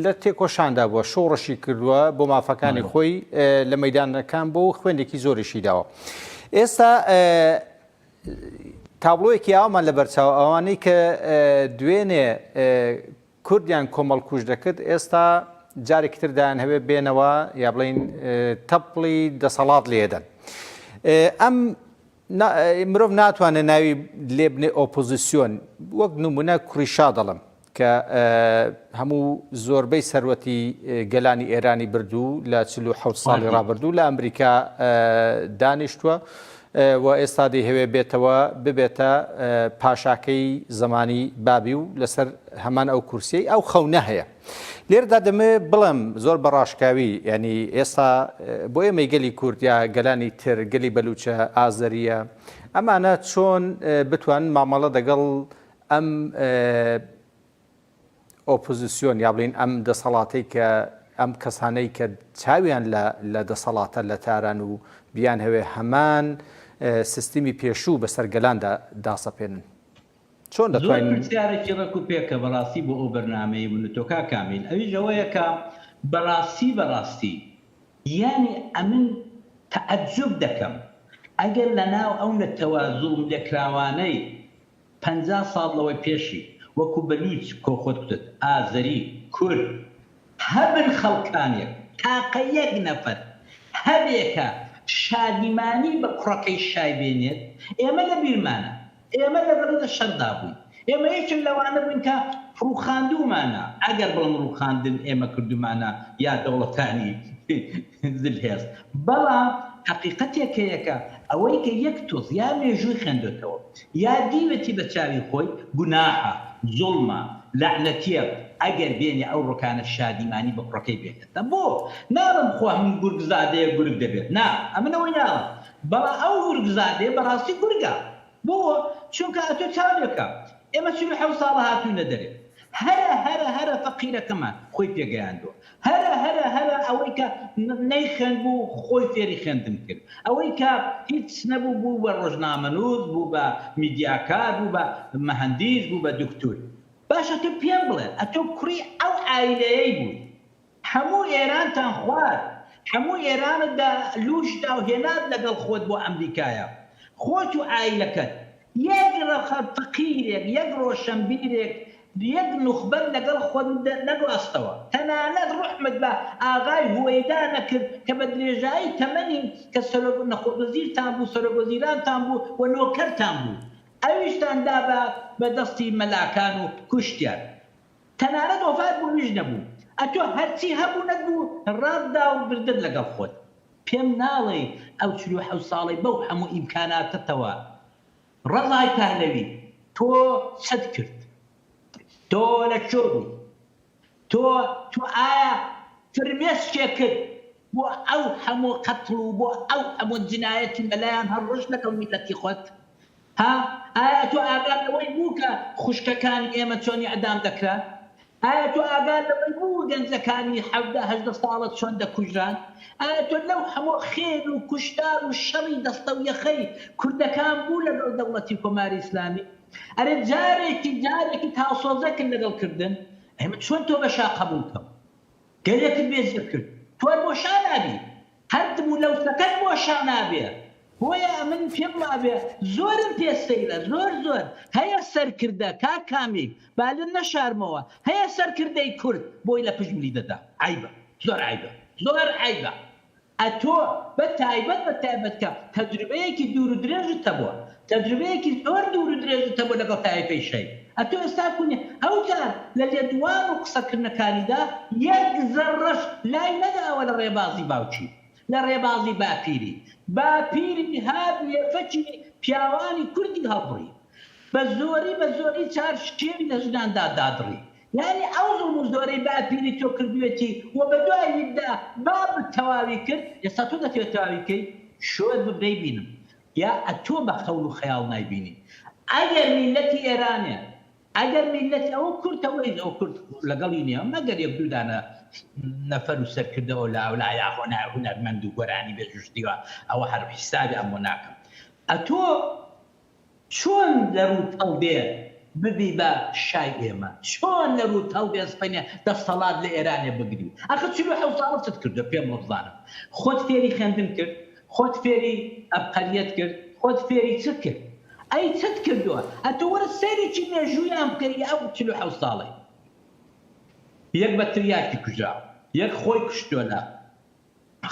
لە تێکۆشاندا بووە، شۆڕەشی کردووە بۆ مافەکانی خۆی لە مەیدانەکان بۆ خوێندێکی زۆریشی داوە. ئێستا تابلۆیەکی ئاومان لە بەرچاو ئەوانەی کە دوێنێ کوردیان کۆمەڵکوژ دەکرد، ئێستا جارێکی تردایان هەوێ بێنەوە یا بڵین تەپڵی دەسەڵات لێدەن. ئەم مرۆڤ ناتوانێت ناوی لێ بنێ ئۆپۆزیسیۆن، وەک نمونە کوڕیشا دەڵم کە هەموو زۆربەی سەروەتی گەلانی ئێرانی بردوو لە 47 ساڵی ڕابردوو لە ئەمریکا دانیشتووە و ئێستا دەیهەوێ بێتەوە ببێتە پاشاکەی زمانی بابی و لەسەر هەمان ئەو کورسیەی ئەو خەونە هەیە. لێرەدا دەمێ بڵێم زۆر بەڕاشکاوی، ینی ئێستا بۆ ئێمەی گەلی کورد یا گەلانی تر گەلی بەلوچە ئازەریە ئەمانە چۆن بتوان مامەڵە دەگەڵ ئەم ئۆپۆزیسیۆن یا بڵین ئەم دەسەڵاتەی کە ئەم کەسانەی کە چاویان لە دەسەڵاتە لە تاران و بیان هەوێ هەمان سیستمی پێشوو بەسەر گەلاندا داسەپێنن. چۆن دەتوانین پرسیارێکی ڕێک و پێکە بەڕاستی بۆ ئەو بەرنامەیە بنتۆکا کامیل ئەویش ئەوەیە کە بەڕاستی یانی ئەمن تەعەجوب دەکەم ئەگەر لەناو ئەو نەتەوە زوڵم لێکراوانەی 50 ساڵ لەوەی پێشی وەکو بەلوچ کۆخۆت کوتت ئازەری کورد هەبن خەڵکانێک تاقە یەک نەفەر هەبێکە شادیمانی بە کوڕەکەی شای بێنێت، ئێمە لە بیرمانە، ئێمە لەبەرەدە شەردا بووین، ئێمە یەکم لەوانە بووین کە ڕووخاندوومانە، ئەگەر بڵم ڕووخاندن ئێمە کردومانە یا دەوڵەتانی زلهێز. بەڵام حقیقەتێکەیەکە ئەوەی کە یەک تۆز یا مێژووی خوێندوێتەوە یا دیوەتی بە چاوی خۆی گوناحە، زوڵمە، لەعنەتیە ئەگەر بێنێ ئەو ڕۆکانە شادیمانی بە کوڕەکەی بێنێتە. بۆ ناڵم خۆ هەموو گورگزادەیە گورگ دەبێت، نا ئەمنەوەی ناڵم، بەڵام ئەو گورگزادەیە بەڕاستی گورگە. بۆ چونکە ئەتۆ چاوێکە ئێمە 47 ساڵە هاتوونە دەرێ، هەرە فەقیرەکەمان خۆی پێگەیاندووە هەرە ئەوەی کە نەیخێن بوو خۆی فێری خوێندن کرد ئەوەی کە هیچ نەبوو بوو بە ڕۆژنامەنووس بوو بە میدیاکار بوو بە مەهەندیس بوو بە دکتور باشە تو پێم بڵێ ئەتۆ کوڕی ئەو عایلەیەی بووی هەموو ئێرانتان خوارد هەموو ئێرانتدا لوشدا و هێنات لەگەڵ خۆت بۆ ئەمریکایە خۆت و عایلەکەت یەک فەقیرێک یەک ڕۆشنبیرێک یەک نوخبەت لەگەڵ خۆت نەگواستەوە تەنانەت ڕحمت بە ئاغای هوەیدا نەکرد کە بە درێژایی تەمەنی کە نەخۆوەزیرتان بوو سەرۆکوەزیرانتان بوو و نۆکەرتان بوو ئەویشتان دا بە دەستی مەلاکان و کوشتیان تەنانەت وەفات بوویش نەبوو ئەتۆ هەرچی هەبوو نەبوو ڕابدا و بردت لەگەڵ خۆت پێم ناڵێ ئەو 47 ساڵی بەو هەموو ئیمکاناتەتەوە ڕەزای پهلەوی تۆ چەت کرد تۆ لە چۆ بووی تۆ ئایا فرمێسکێ کرد بۆ ئەو هەموو قەتڵ و بۆ ئەو هەموو جنایەتی بەلایان هەڕۆژ لەگەڵ میلەتی خۆت ئایا تۆ ئاگار لەوەی بوو کە خوشکەکانی ئێمە چۆنی ئەدام دەکران ئایا تۆ ئاگار لەوەی بوو گەنجەکانی 17 ساڵت چۆن دەکوژران ئایا تۆ لەو هەموو خێر و کوشتار و شەڕی دەستە و یەخەی کوردەکان بوو لەگەڵ دەوڵەتی کۆماری ئیسلامی ئەرێ جارێکی تاوسۆزەکن لەگەڵکردن ئێمە چۆن تۆ بەشا قبول کەم گەلێکت بێزیە کرد تۆ بۆشا نابی هەردم و لەوسەکەت بۆشا نابێ بۆیە من پێم وابێ زۆرم پێسەیرە زۆر هەیە سەرکردە کاکامی بالن نەشارمەوە هەیە سەرکردەی کورد بۆی لە پژملی دەدا عیبە زۆر عیبە ئەتۆ بە تایبەت کە تەجروبەیەکی دوور و درێژت هەبووە تەجروبەیەکی زۆر دوور و درێژت هەبووە لەگەڵ تایفەی شەی ئەتۆ ئێستا کونێ ئەوجار لە لێدوان و قسەکردنەکانیدا یەک زەڕەش لای نەداوە لە ڕێبازی باوچی لە ڕێبازی باپیری هات لێفەکی پیاوانی کوردی هەڵبڕی بە زۆری چار شێوی لە ژناندا دادڕی یعنی ئەو زوڵم و زۆرەی باپیری تۆ کردوێتی و بە دواییدا بابت تەواوی کرد ئێستا تۆ دەتوێت تەواوی کەی شۆت ببرەی بینم یا ئەتۆ بە خەول و خەیاڵ نایبینی ئەگەر میلەتی ئێرانێ ئەگەر میلەتی ئەوە کورتەوەی ئەو کورد لەگەڵی نییە مەگەر یەک دوودانە نەفەر و سەرکردەوە لە ئەولا یاخۆ هونەرمەند و گۆرانی بێژوشتیوە ئەوە هەر حیسابی ئەمۆ ناکەم ئەتۆ چۆن لە ڕووتەڵ بێ ببی بە شای ئێمە چۆن لە ڕووتەڵ بێ سپەنێ دەسەڵات لە ئێرانێ بگری ئەخە 47 ساڵ چت کردو پێم بزانم خۆت فێری خوێندن کرد خۆت فێری ئەبقەریەت کرد خۆت فێری چ کرد ئەی چت کردووە ئەتۆ وەرە سەیرێکی مێژوویان بکەری ئەو 47 ساڵی یەک بە تریاکی کوژرا یەک خۆی کوشتۆ لە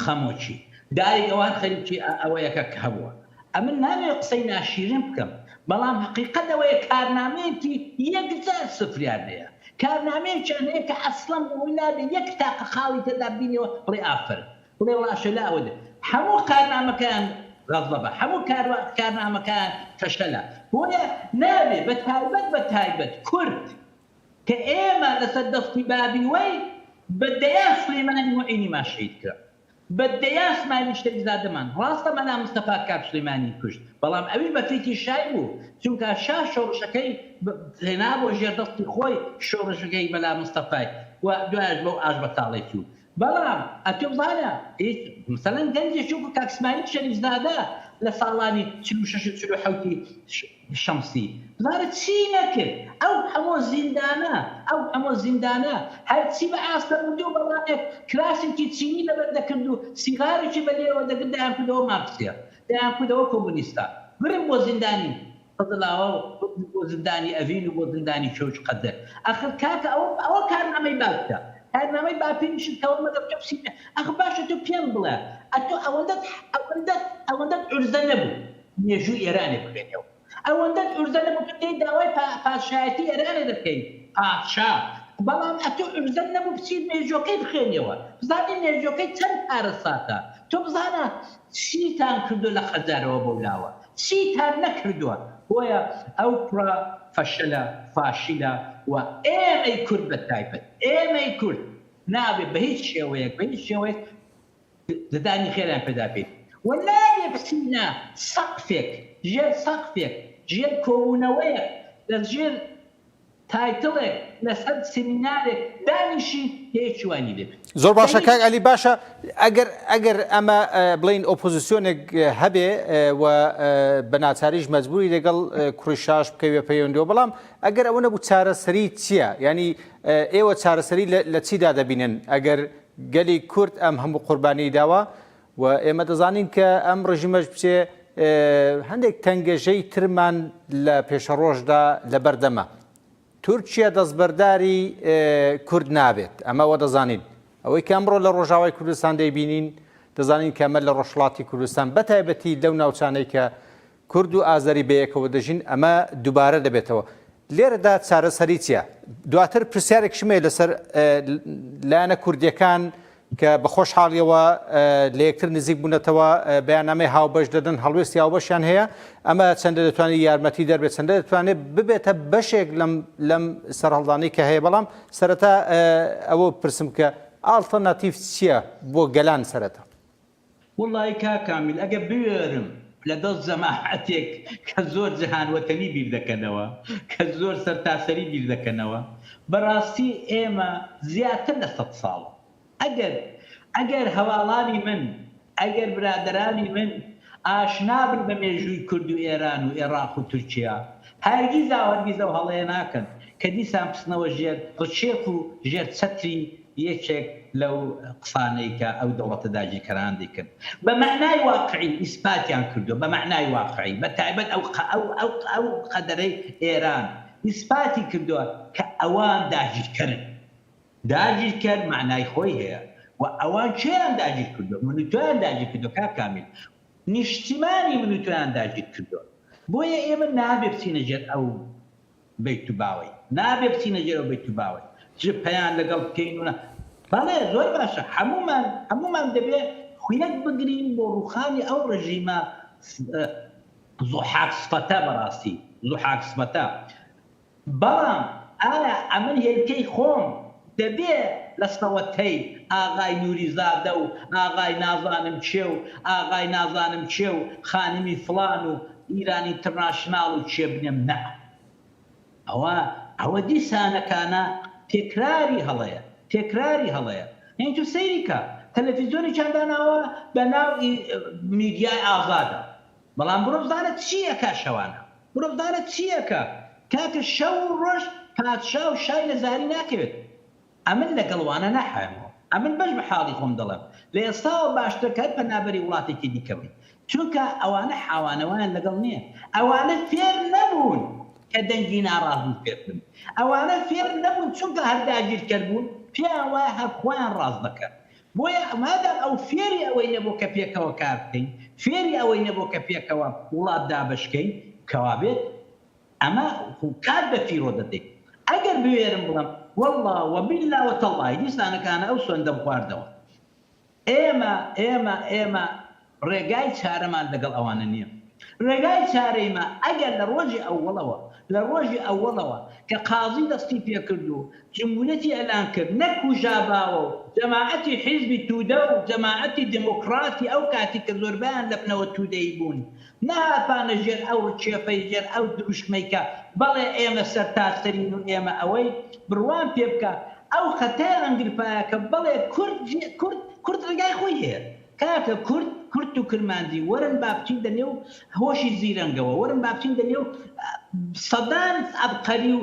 خەمۆکی دایک ئەوان خەریکی ئەوەیەکە کە هەبووە ئەمن نامێت قسەی ناشیرین بکەم بەڵام حقیقەت ئەوەیە کارنامەیەکی یەکجار سفریانەیە کارنامەیەکیان هەیە کە ئەسڵەن وڵادە یەک تاقە خاڵی تێدا بینەوە بڵێ ئافر بڵێ وڵاشە لا ئەوەدە هەموو کارنامەکەیان غەضبە هەموو کارنامەکەیان فەشەلە بۆیە نابێ بە تایبەت کورد کە ئێمە لەسەر دەستی بابی وەی بەدەیان سلێمانی وعینی ماشەید کرا بەدەیان اسماعیلی شەریفزادەمان ڕاستە مەلا مستەفا کاک سلێمانی کوشت بەڵام ئەوی بە فێکی شای بوو چونکە شا شۆڕشەکەی هێنا بۆ ژێردەستی خۆی شۆڕشەکەی مەلا مستەفای و دوایش بەو ئاش بەتاڵێکی و بەڵام ئەتۆ بزانە مثلەن گەنجێکی وەکو کاک اسماعیل شەریفزادە لە ساڵانی 46-47 شەمسی بزانە چی نەکرد ئەو هەموو زیندانە هەرچی بە ئاستە بردو بەڵامێک کراسێکی چینی لەبەر دەکرد و سیغارێکی بەلێەوە دەکرد دایان کردەوە مارکسیە دایان کردەوە کۆمونیستە برم بۆ زیندانی فەزڵاوە بۆ زیندانی ئەڤین و بۆ زیندانی شەوج قەدەر ئەخر کاکە ئەوە کارنامەی باکتە کارنامەی باپێنیشت کەوە مەدەب تەفسیرە ئەخ باشە تۆ پێم بڵێ ئەتۆ ئەوەندەت عورزە نەبوو مێژووی ئێرانێ ببێنەوە ئەوەندەت عورزە نەبوو تۆ دێی داوای پادشایەتی ئێرانێ دەکەی پادشا بەڵام ئەتۆ عورزە نەبوو بچیت مێژوەکەی بخێنیەوە بزانێ مێژوەکەی چەند پارە ساتە تۆ بزانە چیتان کردو لە خەزارەوە بەولاوە چیتان نەکردووە بۆیە ئەو پڕە فەشەلە فاشیلە و ئێمەی کورد بە تایبەت ئێمەی کورد نابێت بە هیچ شێوەیەک دەدانی خێران پێدا بێت و نابێ بچینە سەقفێک ژێر کۆبوونەوەیە لە ژێر تایتڵێک لەسەر سمینارێک دانیشی هیچ وانی لێ زۆر باشە کاک عەلی باشە ئەگەر ئەمە بڵین ئۆپۆزیسیۆنێک هەبێ و بە ناچاریش مەجبوری لەگەڵ کوڕیشاش بکەوێ پەیوەندیەوە بەڵام ئەگەر ئەوە نەبوو چارەسەری چییە؟ ینی ئێوە چارەسەری لە چیدا دەبینن ئەگەر گەلی کورد ئەم هەموو قوربانی داوە و ئێمە دەزانین کە ئەم ڕژیمەش بچێ هەندێک تەنگەژەی ترمان لە پێشەڕۆژدا لەبەردەمە. تورکیا دەستبەرداری کورد نابێت ئەمەوە دەزانین ئەوەی کە ئەمڕۆ لە ڕۆژاوای کوردستان دەیبینین دەزانین کە ئەمە لە ڕۆژهەڵاتی کوردستان بەتایبەتی لەو ناوچانەی کە کورد و ئازەری بەیەکەوە دەژین ئەمە دووبارە دەبێتەوە. لێرەدا چارەسەری چییە؟ دواتر پرسیارێک شمێ لەسەر لایەنە کوردیەکان کە بە خۆشحاڵیەوە لە یەکتر نزیک بوونەتەوە بەیاننامەی هاوبەش دەدەن هەڵوێستی هاوبەشیان هەیە ئەمە چەندە دەتوانێت یارمەتی دەربێت چەندە دەتوانێت ببێتە بەشێک لەم سەرهەڵدانی کە هەیە بەڵام سەرەتا ئەوە پرسم کە ئالتەرناتیڤ چییە بۆ گەلان سەرەتا؟ وڵی کاکامیل ئەگە بوێرم لە دەست جەماعەتێک کە زۆر جەهانوەتەنی بیر دەکەنەوە کە زۆر سەرتاسەری بیر دەکەنەوە بەڕاستی ئێمە زیاتر لە 100 ساڵ ئەگەر هەواڵانی من ئەگەر برادرانی من ئاشنا بن بە مێژووی کورد و ئێران و عێراق و تورکیا هەرگیز ئەو هەڵەیە ناکەن کە دیسان بچنەوە ژێر ڕچێک و ژێر چەتری یەکێک لەو قسانەی کە ئەو دەوڵەتە داگیرکەران دەکەن بە معنای واقعی ئیسپاتیان کردو بە معنای واقعی بە تایبەت ئەو قەدەرەی ئێران ئیسپاتی کردووە کە ئەوان داگیرکرد معنای خۆی هەیە و ئەوان چیان داگیر کردو منوتۆیان داگیر کردو کاکامیل نیشتیمانی منوتۆیان داگیر کردو بۆیە ئێمە نابێ بچینە ژێر ئەو بەیت و باوەی نابێ بچینە ژێر ئەو بەیت و باوەی پەیان لەگەڵ بکەین و بەڵێ زۆر باشە هەمومان دەبێت خوێنەک بگرین بۆ ڕووخانی ئەو ڕژیمە زوحاک سفەتە بەڕاستی زوحاک سفەتە بەڵام ئایا ئەمن هێلکەی خۆم دەبێ لە سەوەتەی ئاغای نوریزادە و ئاغای نازانم چێ و ئاغای نازانم چێ و خانمی فڵان و ئیرانی ئینتەرناشناڵ و چێ بنێم نە ئەوە دیسانەکانە تێکراری هەڵەیە یعنی تو سەیری کە تەلەڤیزیۆنی چەنداناوە بە ناو میدیای ئازادە بەڵام بڕۆ بزانە چییەکە شەوانە بڕۆ بزانە چییەکە کاکە شەو و ڕۆژ پادشا و شای لەزاری ناکەوێت ئەمن لەگەڵوانە نەحایمەوە ئەمن بەش بە حاڵی خۆم دەڵێم لە ئێستاوە باشتر کە پەنابەری وڵاتێکی دیکەبن چونکە ئەوانە حاوانەوەیان لەگەڵ نییە ئەوانە فێر نەبوون کە دەنگی ناڕازن فێر بن ئەوانە فێر نەبوون چونکە هەر داگیرکرد بوون پێیان وایە هەر خۆیان ڕاست دەکەن بۆیە مادام ئەو فێری ئەوەی نەبوو کە پێکەوە کار بکەین فێری ئەوەی نەبوو کە پێکەوە وڵات دابشکەین کەوا بێت ئەمە کار بە فیرۆ دەدەین ئەگەر بوێرم بڵم والله وبالله وتالله دیسانەکانە ئەو سۆندە بخواردەوە ئێمە ڕێگای چارەمان لەگەڵ ئەوانە نییە ڕێگای چارەیمە ئەگەر لە ڕۆژی ئەوڵەوە کە قازی دەستی پێکردو جمهوریەتی ئەلان کرد نەکوژاباوە و جەماعەتی حیزبی توودە و جەماعەتی دموکراتی ئەو کاتی کە زۆربیان لە بنەوە توودەی بوون نهاتانە ژێر ئەو ڕچێفەی ژێر ئەو دروشمەیکە بەڵێ ئێمە سەرتاسەرین و ئێمە ئەوەی بڕوان پێ بکە ئەو خەتای ئەنگلیپایە کە بەڵێ کورد ڕێگای خۆی هەیە کاتە کورد و کرماندی وەرن بابچین دەنێ و هۆشی زیرەنگەوە وەرن بابچین دەنێ و سەدان عەبقەری و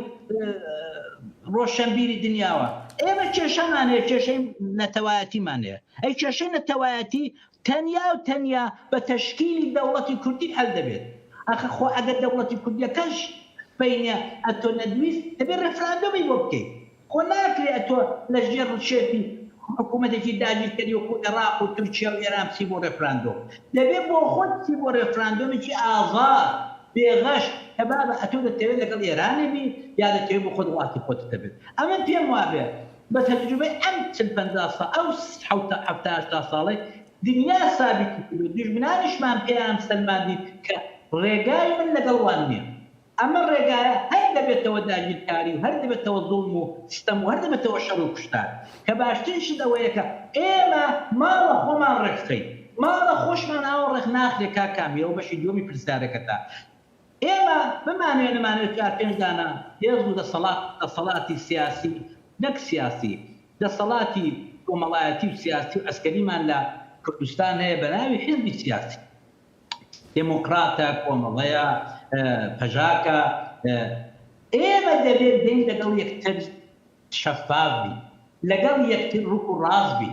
ڕۆشنبیری دنیاوە ئێمە کێشەمان هەیە کێشەی نەتەوایەتیمان هەیە ئەی کێشەی نەتەوایەتی تەنیا بە تەشکیلی دەوڵەتی کوردی هەل دەبێت ئەخە خۆ ئەگەر دەوڵەتی کوردیەکەش بینە ئەتۆ نەدویست دەبێت ڕێفراندۆمی بۆ بکەیت خۆ ناکرێت ئەتۆ لە ژێر ڕچێفی حکوومەتێکی داگیرکردی وەکو عێراق و تورکیا و ئێران بچی بۆ ڕێفراندۆم دەبێت بۆ خۆت بچی بۆ ڕێفراندۆمێکی ئازاد بێغەش کە بابە ئەتۆ دەتەوێت لەگەڵ ئێرانی بی یا دەتەوێت بۆ خۆت وڵاتی خۆت دەبێت ئەمە پێم وابێ بە تەجروبەی ئەم 40-50 ساڵ ئەو 70-80 ساڵەی دنیا ثابتی کرد و دوژمنانیشمان پێیان سەلماندی کە ڕێگای من لەگەڵوان نییە ئەمە ڕێگایە هەر دەبێتەوە داگیرکاری و هەر دەبێتەوە زوڵم و ستەم و هەر دەبێتەوە شەڕ و کوشتار کە باشترینشت ئەوەیە کە ئێمە ماڵە خۆمان ڕێکخەین ماڵە خۆشمان ئاوە ڕێک ناخرێ کاکامیەوە بەشی دووەمی پرسیارەکەتە ئێمە بمانوێت چار پێنج دانە هێز و دەسەڵاتی سیاسی نەک سیاسی دەسەڵاتی کۆمەڵایەتی و سیاسی و ئەسکەریمان لە کوردستان هەیە بە ناوی حیزبی سیاسی دموکراتە کۆمەڵەیە پەژاکە ئێمە دەبێت دەین لەگەڵ یەکتر شەفاف بی لەگەڵ یەکتر ڕوو و ڕاست بی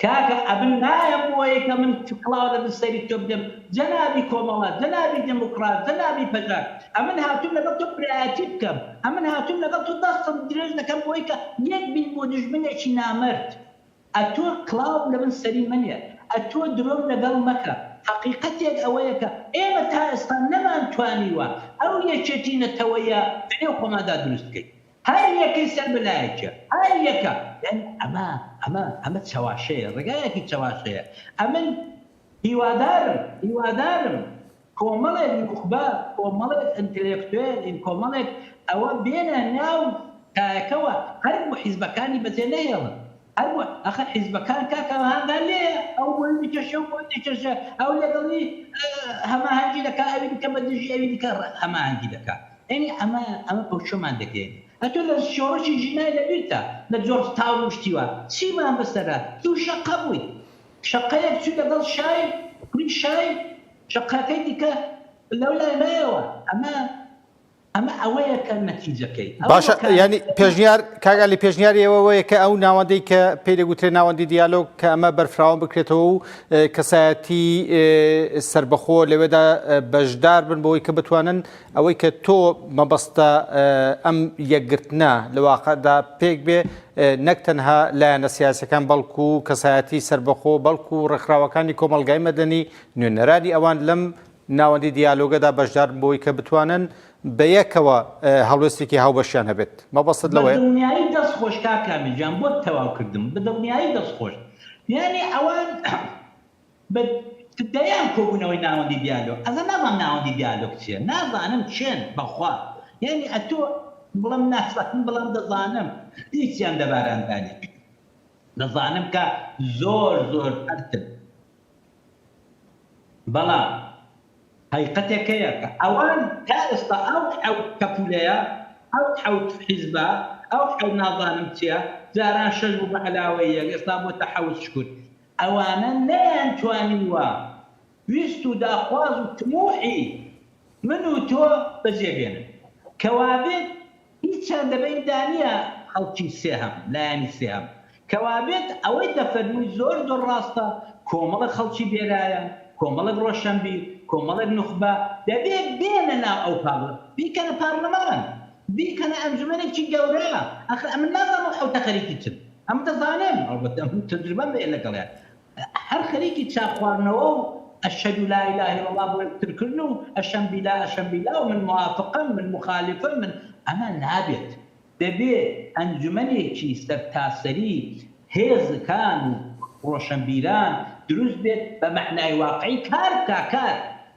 کاکە ئەبن نایە بۆیەکە من کڵاو لەبن سەری تۆ بدەم جەنابی کۆمەڵە جەنابی دموکرات جەنابی پەژاک ئەمن هاتوون لەگەڵ تۆ برایەتی بکەم ئەمن هاتوون لەگەڵ تۆ دەستم درێژ دەکەم بۆی کە یەک بین بۆ دژمنێکی نامەرد ئەتۆ کڵاو لەبن سەری منێ ئەتۆ درۆم لەگەڵ مەکە حقیقەتێک ئەوەیە کە ئێمە تا ئێستا نەمانتوانیوە ئەو یەکێتینەتەوەیە پێو خۆمادا دروست بکەین هەر یەکەی سەر بەلایەکە هەر یەکە ئەمە چاواشەیە ڕێگایەکی چاواشەیە ئەمن هیوادارم کۆمەڵێک نوخبە کۆمەڵێک ئینتێلێکتوێل کۆمەڵێک ئەوە بێنە ناو تایەکەوە هەر بۆ حیزبەکانی بەجێ نەهێڵن هەر بۆ ئەخە حیزبەکان کاکەوەهاندا لێ ئەو بۆ دیکەشە و بۆ دیکەشە ئەو لەگەڵی هەماهەنگی دەکا ئەوی دیکە بە دژی ئەوی دیکە هەماهەنگی دەکا یعنی ئەمە پەوشەمان دەکەین ئەتۆ لە شۆڕشی ژینای لەبیرتە لە جۆرج تاون شتیوە چیمان بەسەرە تو شەقە بووی شەقەیەک چوو لەگەڵ شای کوڕی شای شەقەکەی دیکە لەو لای نایەوە ئەمە ئەوەیە کە نەتیجەکەی باشە ینی پێشنیار کاگالی پێشنیاری ئەوەیە کە ئەو ناوەندەی کە پێی دەگوترێت ناوەندی دیالۆگ کە ئەمە بەرفراوان بکرێتەوە و کەسایەتی سربەخۆ لەوێدا بەشدار بن بۆی کە بتوانن ئەوەی کە تۆ مەبەستە ئەم یەکگرتنە لە واقعدا پێک بێ نەک تەنها لایەنە سیاسەکان بەڵکو و کەسایەتی سربەخۆ بەڵکو و ڕێکخراوەکانی کۆمەلگای مەدەنی نوێنەرانی ئەوان لەم ناوەندی دیالۆگەدا بەشدار بۆی کە بتوانن بە یەکەوە هەڵوێستێکی هاوبەشیان هەبێت مەبەست لەوەیە دڵنیایی دەستخۆش کاکامیجان بۆ تەواو کردم بە دڵنیایی دەستخۆش یعنی ئەوان دەیان کۆبوونەوەی ناوەندی دیالۆگ ئەزە ناڵام ناوەندی دیالۆگ چیە نازانم چێن بەخوا یعنی ئەتۆ بڵم ناسەکن بڵم دەزانم هیچیان دەباراندانی دەزانم کە زۆر پەرتن بەڵام حقیقەتێکەیە کە ئەوان تا ئێستا ئەو کەپولەیە ئەو حەوت حیزبە ئەو حەوت نازانم چییە جاران شەش بوو بە عەلاوەی یەک ئێستا بۆتە حەوت شکوت ئەوانە نەیانتوانیوە ویست و داخواز و تموحی من و تۆ بەجێبێنن کەوابێت هیچیان دەبین دانیە خەڵکی سێهەم لایەنی سێهەم کەوابێت ئەوەی دەفەرمووی زۆر ڕاستە کۆمەڵە خەڵکی بێرایە کۆمەڵک ڕۆشنبیر کۆمەڵێک نوخبە دەبێت بێنە ناو ئەو پاڵە بیکەنە پارلەمان بیکەنە ئەنجومەنێکی گەورەیە ئەخ ئەمە نازانم حەوتە خەریکی چن ئەم دەزانم ئەڵبەتە تەجروبەم بێ لەگەڵیان هەر خەریکی چاک خواردنەوە و ئەشهد لا إله إلا الله بۆ یەکترکردن و ئەشهد بیلا و من موافقم من مخالفم من ئەمە نابێت دەبێت ئەنجومەنێکی سەرتاسەری هێزەکان و ڕۆشنبیران دروست بێت بە معنای واقعی کار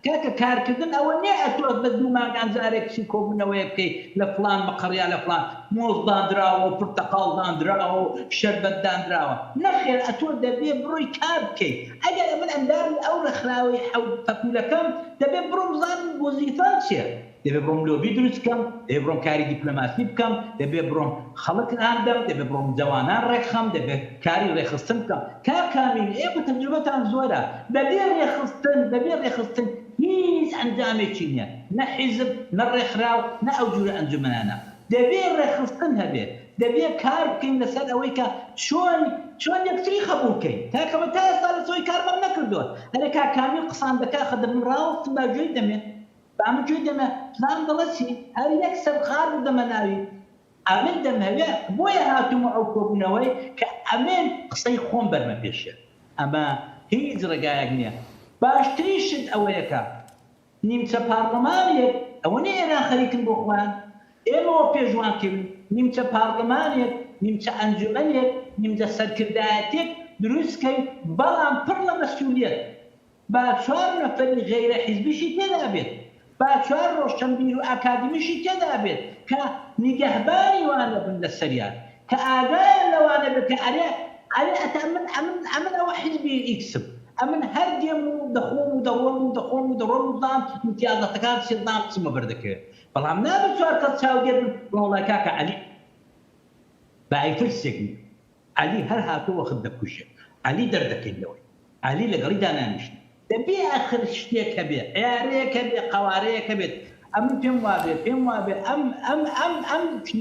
کاکە کارکردن ئەوە نییە ئەتۆت بە دوو مانگ ئەنجارێکی کۆبوونەوەی بکەیت لە فڵان بەقڕیا لە فڵان مۆز دانراوە و پرتەقاڵ دانراوە و شەربەت دانراوە نەخێر ئەتۆ دەبێت بڕۆی کار بکەیت ئەگەر من ئەندامی ئەو ڕێکخراوەی حەوت پەپولەکەم دەبێت بڕۆم بزانم وەزیفەم چییە دەبێت بڕۆم لۆبی دروست بکەم دەبێت بڕۆم کاری دیپلۆماسی بکەم دەبێت بڕۆم خەڵک ئاندەم دەبێت بڕۆم جوانان ڕێکخەم دەبێت کاری ڕێخستن بکەم کاکامی ئێوە تەجروبەتان زۆرە بەبێ ڕێخستن هیچ ئەنجامێکی نییە نە حیزب نە ڕێکخراو نە ئەو جورە ئەنجومەنانە دەبێت ڕێخستن هەبێت دەبێت کار بکەین لەسەر ئەوەی کە چۆن یەکتری خەبوو بکەین تاکەمە تا ئێستا لە سۆی کاربەم نەکردووە هەرێ کاکامی قسان دەکا خەدر من ڕاوەستم باگوێی دەمێت بەمە گوێ دەمە پلان دەڵێ چی هەر یەک سەرخار دەمە ناوی ئەمن دەمەوێ بۆیە هاتوومە ئەو کۆبوونەوەی کە ئەمێن قسەی خۆم بەرمە پێشێ ئەمە هیچ ڕێگایەک نییە باشتریشت ئەوەیەکە نیمچە پارلەمانێک ئەوە نە ئێران خەریکن بۆ خۆیان ئێمەوە پێشوانکردن نیمچە پارلەمانێک نیمچە ئەنجومەنێک نیمچە سەرکردایەتێک دروستکەین بەڵام پڕ لە مەسئولیەت با 4 نەفەری غەیرە حیزبیشی تێدا بێت با 4 ڕۆشنبیر و ئاکادمیشی تێدا بێت کە نیگەهبانی وانە بن لە سەریان کە ئاگایان لەوانە بێت کە ئەرێ ئەتا من ئەوە حیزبی ئیکسم ئەمن هەر دێم و دەخۆم دام امتیازەتەکان سێدام چمە بەردەکرێت بەڵام نابێت چوار کەس چاودێت وڵای کاکە عەلی بەئیتر سێگن عەلی هەر هاتوو وەخت دەکوژێت عەلی دەردەکەینەوەی عەلی لەگەڵی دانانیشت دەبێ ئاخر شتێک هەبێ عیارەیەک هەبێ قەوارەیەک هەبێت ئەم پێم وابێ ئەم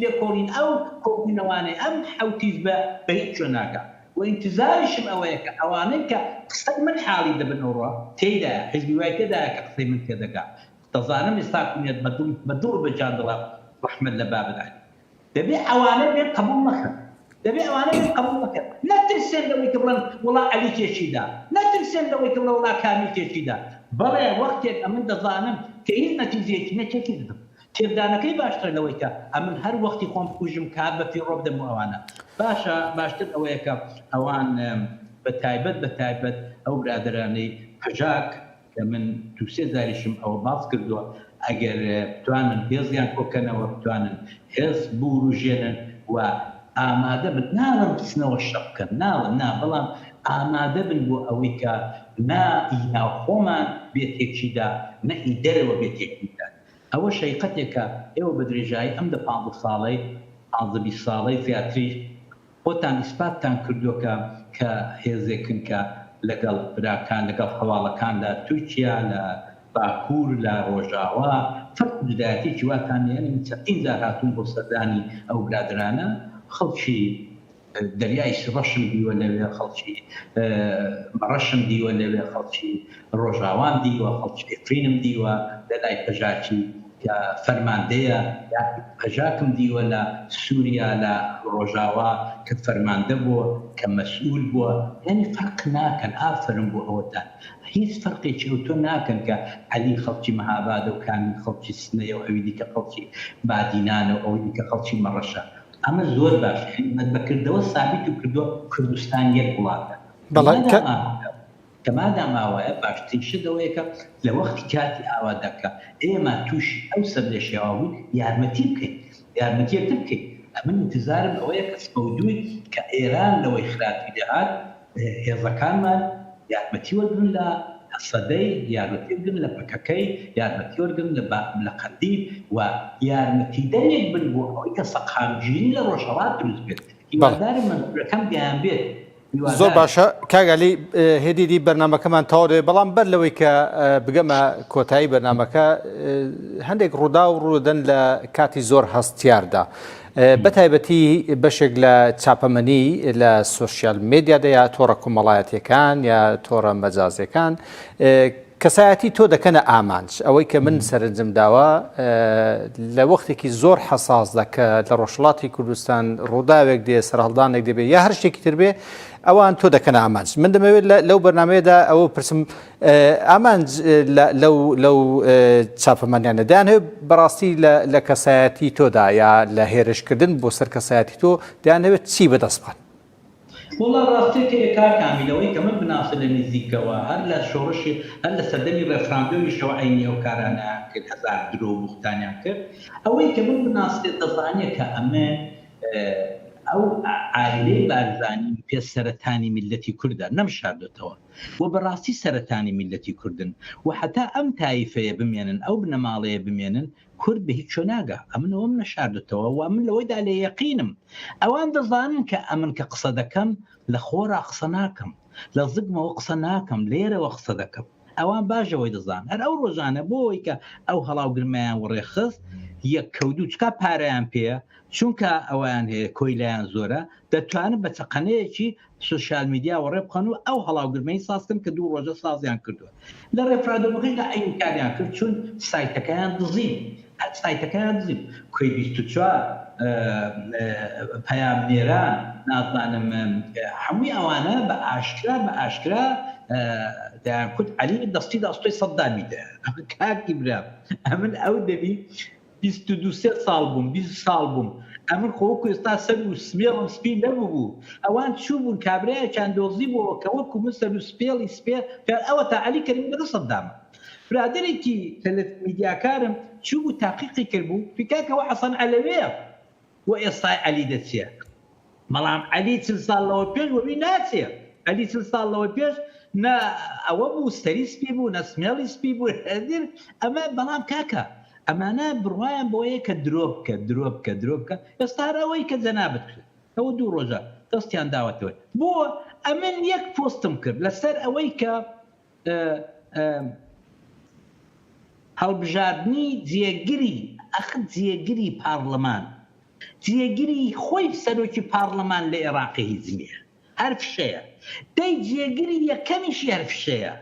لێکۆڵین ئەو کۆبوونەوانەی ئەم حەوتیز بە هیچ جۆ ناکات وانتظارشم ئەوەیە کە ئەوانەی کە قسەی من حاڵی دەبنەوە تێیدا حزبی وای تێدایە کە قسەی من تێدەکات دەزانم ئێستا کوێت بەدوور بەجان دڵە ڕەحمەت لە بابدانی دەبێ ئەوانە بێ قبول مەکەن نەترسێن لەوەی کە بڵێن وڵا عەلی تێچیدا نەترسێن لەوەی کە بڵێن وڵا کامیل تێچیدا بەڵێ وەختێک ئەمن دەزانم کە هیچ نەتیجەیەکی نەچێکی دەدەم تێردانەکەی باشتر لەوەی کە ئەمن هەر وەختی خۆم بکوژم کات بە فیڕۆ بدەم و ئەوانە باشە باشتر ئەوەیە کە ئەوان بە تایبەت ئەو برادرانەی پەژاک کە من دووسێ زاریشم ئەوە باس کردووە ئەگەر بتوانن هێزیان کۆکەنەوە بتوانن هێز بوروژێنن و ئامادە بن ناڵم بچنەوە شەق بکەن نا بەڵام ئامادە بن بۆ ئەوەی کە نا ئیناو خۆمان بێتێکچیدا نەئی دەرەوە بێتێکیدا ئەوە شەیقەتێکە ئێوە بە درێژایی ئەم 15 ساڵەی 15 ساڵەی زیاتری خۆتان ئیسپاتتان کردووە کە هێزێکن کە لەگەڵ براکان لەگەڵ هەواڵەکاندا تورکیا لە باکوور لە ڕۆژاوا فەرق جودایەتێکی واتان یعنی چەندین جار هاتوون بۆ سەردانی ئەو برادرانە خەڵکی دەریای ڕەشم دیوە لەوێ خەڵکی مەڕەشم دیوە لەوێ خەڵکی ڕۆژاوان دیوە خەڵکی ئێفرینم دیوە لەلای پەژاکی کە فەرماندەیە یا پەژاکم دیوە لە سووریا لە ڕۆژاوا کە فەرماندە بووە کە مەسئول بووە یعنی فەرق ناکەن ئافرن بۆ ئەوەتان هیچ فەرقێکی ئەوتۆ ناکەن کە عەلی خەڵکی مەهابادە و کامیل خەڵکی سنەیە و ئەوی دیکە خەڵکی بادینانە و ئەوی دیکە خەڵکی مەڕەشە ئەمە زۆر باش بەکردەوە سابیت و کردووە کوردستان یەک وڵاتە کە مادام ئاوایە باشترین شت ئەوەیە کە لە وەختی کاتی ئاوادەکە ئێمە تووشی ئەو سەرلێشیاوە بووین یارمەتیەکتر بکەین ئەمن انتظارم ئەوەیە کە سپەودووی کە ئێران لەوەی خراپی دەهات هێزەکانمان یارمەتی وەرگن لە سەدەی یارمەتی وەرگن لە پەکەکەی یارمەتی وەرگن لە قەندیل و یارمەتی دەرێک بن بۆ ئەوەی کە سەقامگیری لە ڕۆژهەڵات دروست بێت هیوادارم مەزورەکەم گیان بێت زۆر باشە کاگالی هێدیدی بەرنامەکەمان تەواوێ بەڵام بەر لەوەی کە بگەمە کۆتایی بەرنامەکە هەندێک ڕوودا و ڕوودەن لە کاتی زۆر هەستیاردا بەتایبەتی بەشێک لە چاپەمەنی لە سۆشیال مێدیادا یا تۆڕە کۆمەڵایەتیەکان یا تۆڕە مەجازیەکان کەسایەتی تۆ دەکەنە ئامانج ئەوەی کە من سەرنجم داوە لە وەختێکی زۆر حەساس دەکە لە ڕۆژهەڵاتی کوردستان ڕووداوێک دێ سەرهەڵدانێک دەبێت یا هەر شتێکی تر بێ ئەوان تۆ دەکەن ئامانج من دەمەوێت لەو بەرنامەیەدا ئەوە پرسم ئامانج لەو چاپەمەنیانە دەیانەوێت بەڕاستی لە کەسایەتی تۆدا یا لە هێرشکردن بۆ سەر کەسایەتی تۆ دەیانەوێت چی بەدەست بخەن وڵا ڕاستێکە کار کامیلەوەی کە من بناسە لە نزیکەوە هەر لە شۆڕشی هەر لە سەردەمی ڕێفراندۆمیشەوە عینی ئەو کارانە کرد هەزار درۆ بوختانیان کرد ئەوەی کە من بناسێت دەزانێت کە ئەمە ئەو عائلەی بارزانی پێ سەرەتانی میلەتی کوردە نەمشاردێتەوە و بەڕاستی سەرەتانی میلەتی کوردن و حتا ئەم تایفەیە بمێنن ئەو بنەماڵەیە بمێنن کورد بە هیچ چۆ ناگە ئەمن ئەوم نەشاردێتەوە و من لەوەیدا لێ یەقینم ئەوان دەزانن کە ئەمن کە قسە دەکەم لە خۆرا قسە ناکەم لە زگمەوە قسە ناکەم لێرەوە قسە دەکەم ئەوان باشەوەی دەزان هەر ئەو ڕۆژانە بۆەوەی کە ئەو هەڵاوگرمەیان وڕێخست یەک کەوتو چکا پارەیان پێە چونکە ئەویان هەیە کۆیلایان زۆرە دەتوانن بە چقەنەیەکی سوشال میدیا وەڕێ بخەن و ئەو هەڵاوگرمەی سازکن کە دوو ڕۆژە سازیان کردووە لە ڕێفرادۆمەکەیدا ئەیکاریان کرد چون سایتەکەیان دزین سایتەکەیان دزین کۆی 24 پەیامنێران نازانم هەمووی ئەوانە بە ئاشکرا دەیان کورد عەلی دەستی دەستۆی سەددامیدە کاکی برام ئەمن ئەو دەبی 22 ساڵ بووم 20 ساڵ بووم ئەمن خۆکو ئێستا سەر و سمێڵم سپی نەبوو ئەوان چوو بوون کابرایەکیان دۆزی بووە کە وەکو من سەر و سپێڵی سپێ ئەوە تا عەلی کەریم بەدە سەددامە برادێکی تەلەڤیزیاکارم چوو بوو تاقیقی کرد بوو فکاکەوە حەسەن عەلەویە و ئێستا عەلی دەچێت بەڵام عەلی 40 ساڵ لەوە پێش وەبی ناچێت عەلی 40 ساڵ لەوە پێش نا ئەوە بوو سەری سپی بوو نە سمێڵی سپی بوو ئەمە بەڵام کاکە ئەمانە بڕواان بۆیە کە درۆ بکە ئێستا ئەوەی کە جەنابەت کرد ئەوە 2 ڕۆژە دەستیان داوەتەوە بۆ ئەمن یەک پۆستم کرد لەسەر ئەوەی کە هەڵبژاردننی جێگیری پارلەمان جێگیری خۆی سەرۆکی پارلەمان لە عێراقی هیزمیە هەر فشەیە دەی جێگیری یەکەمیشی هەر فشەیە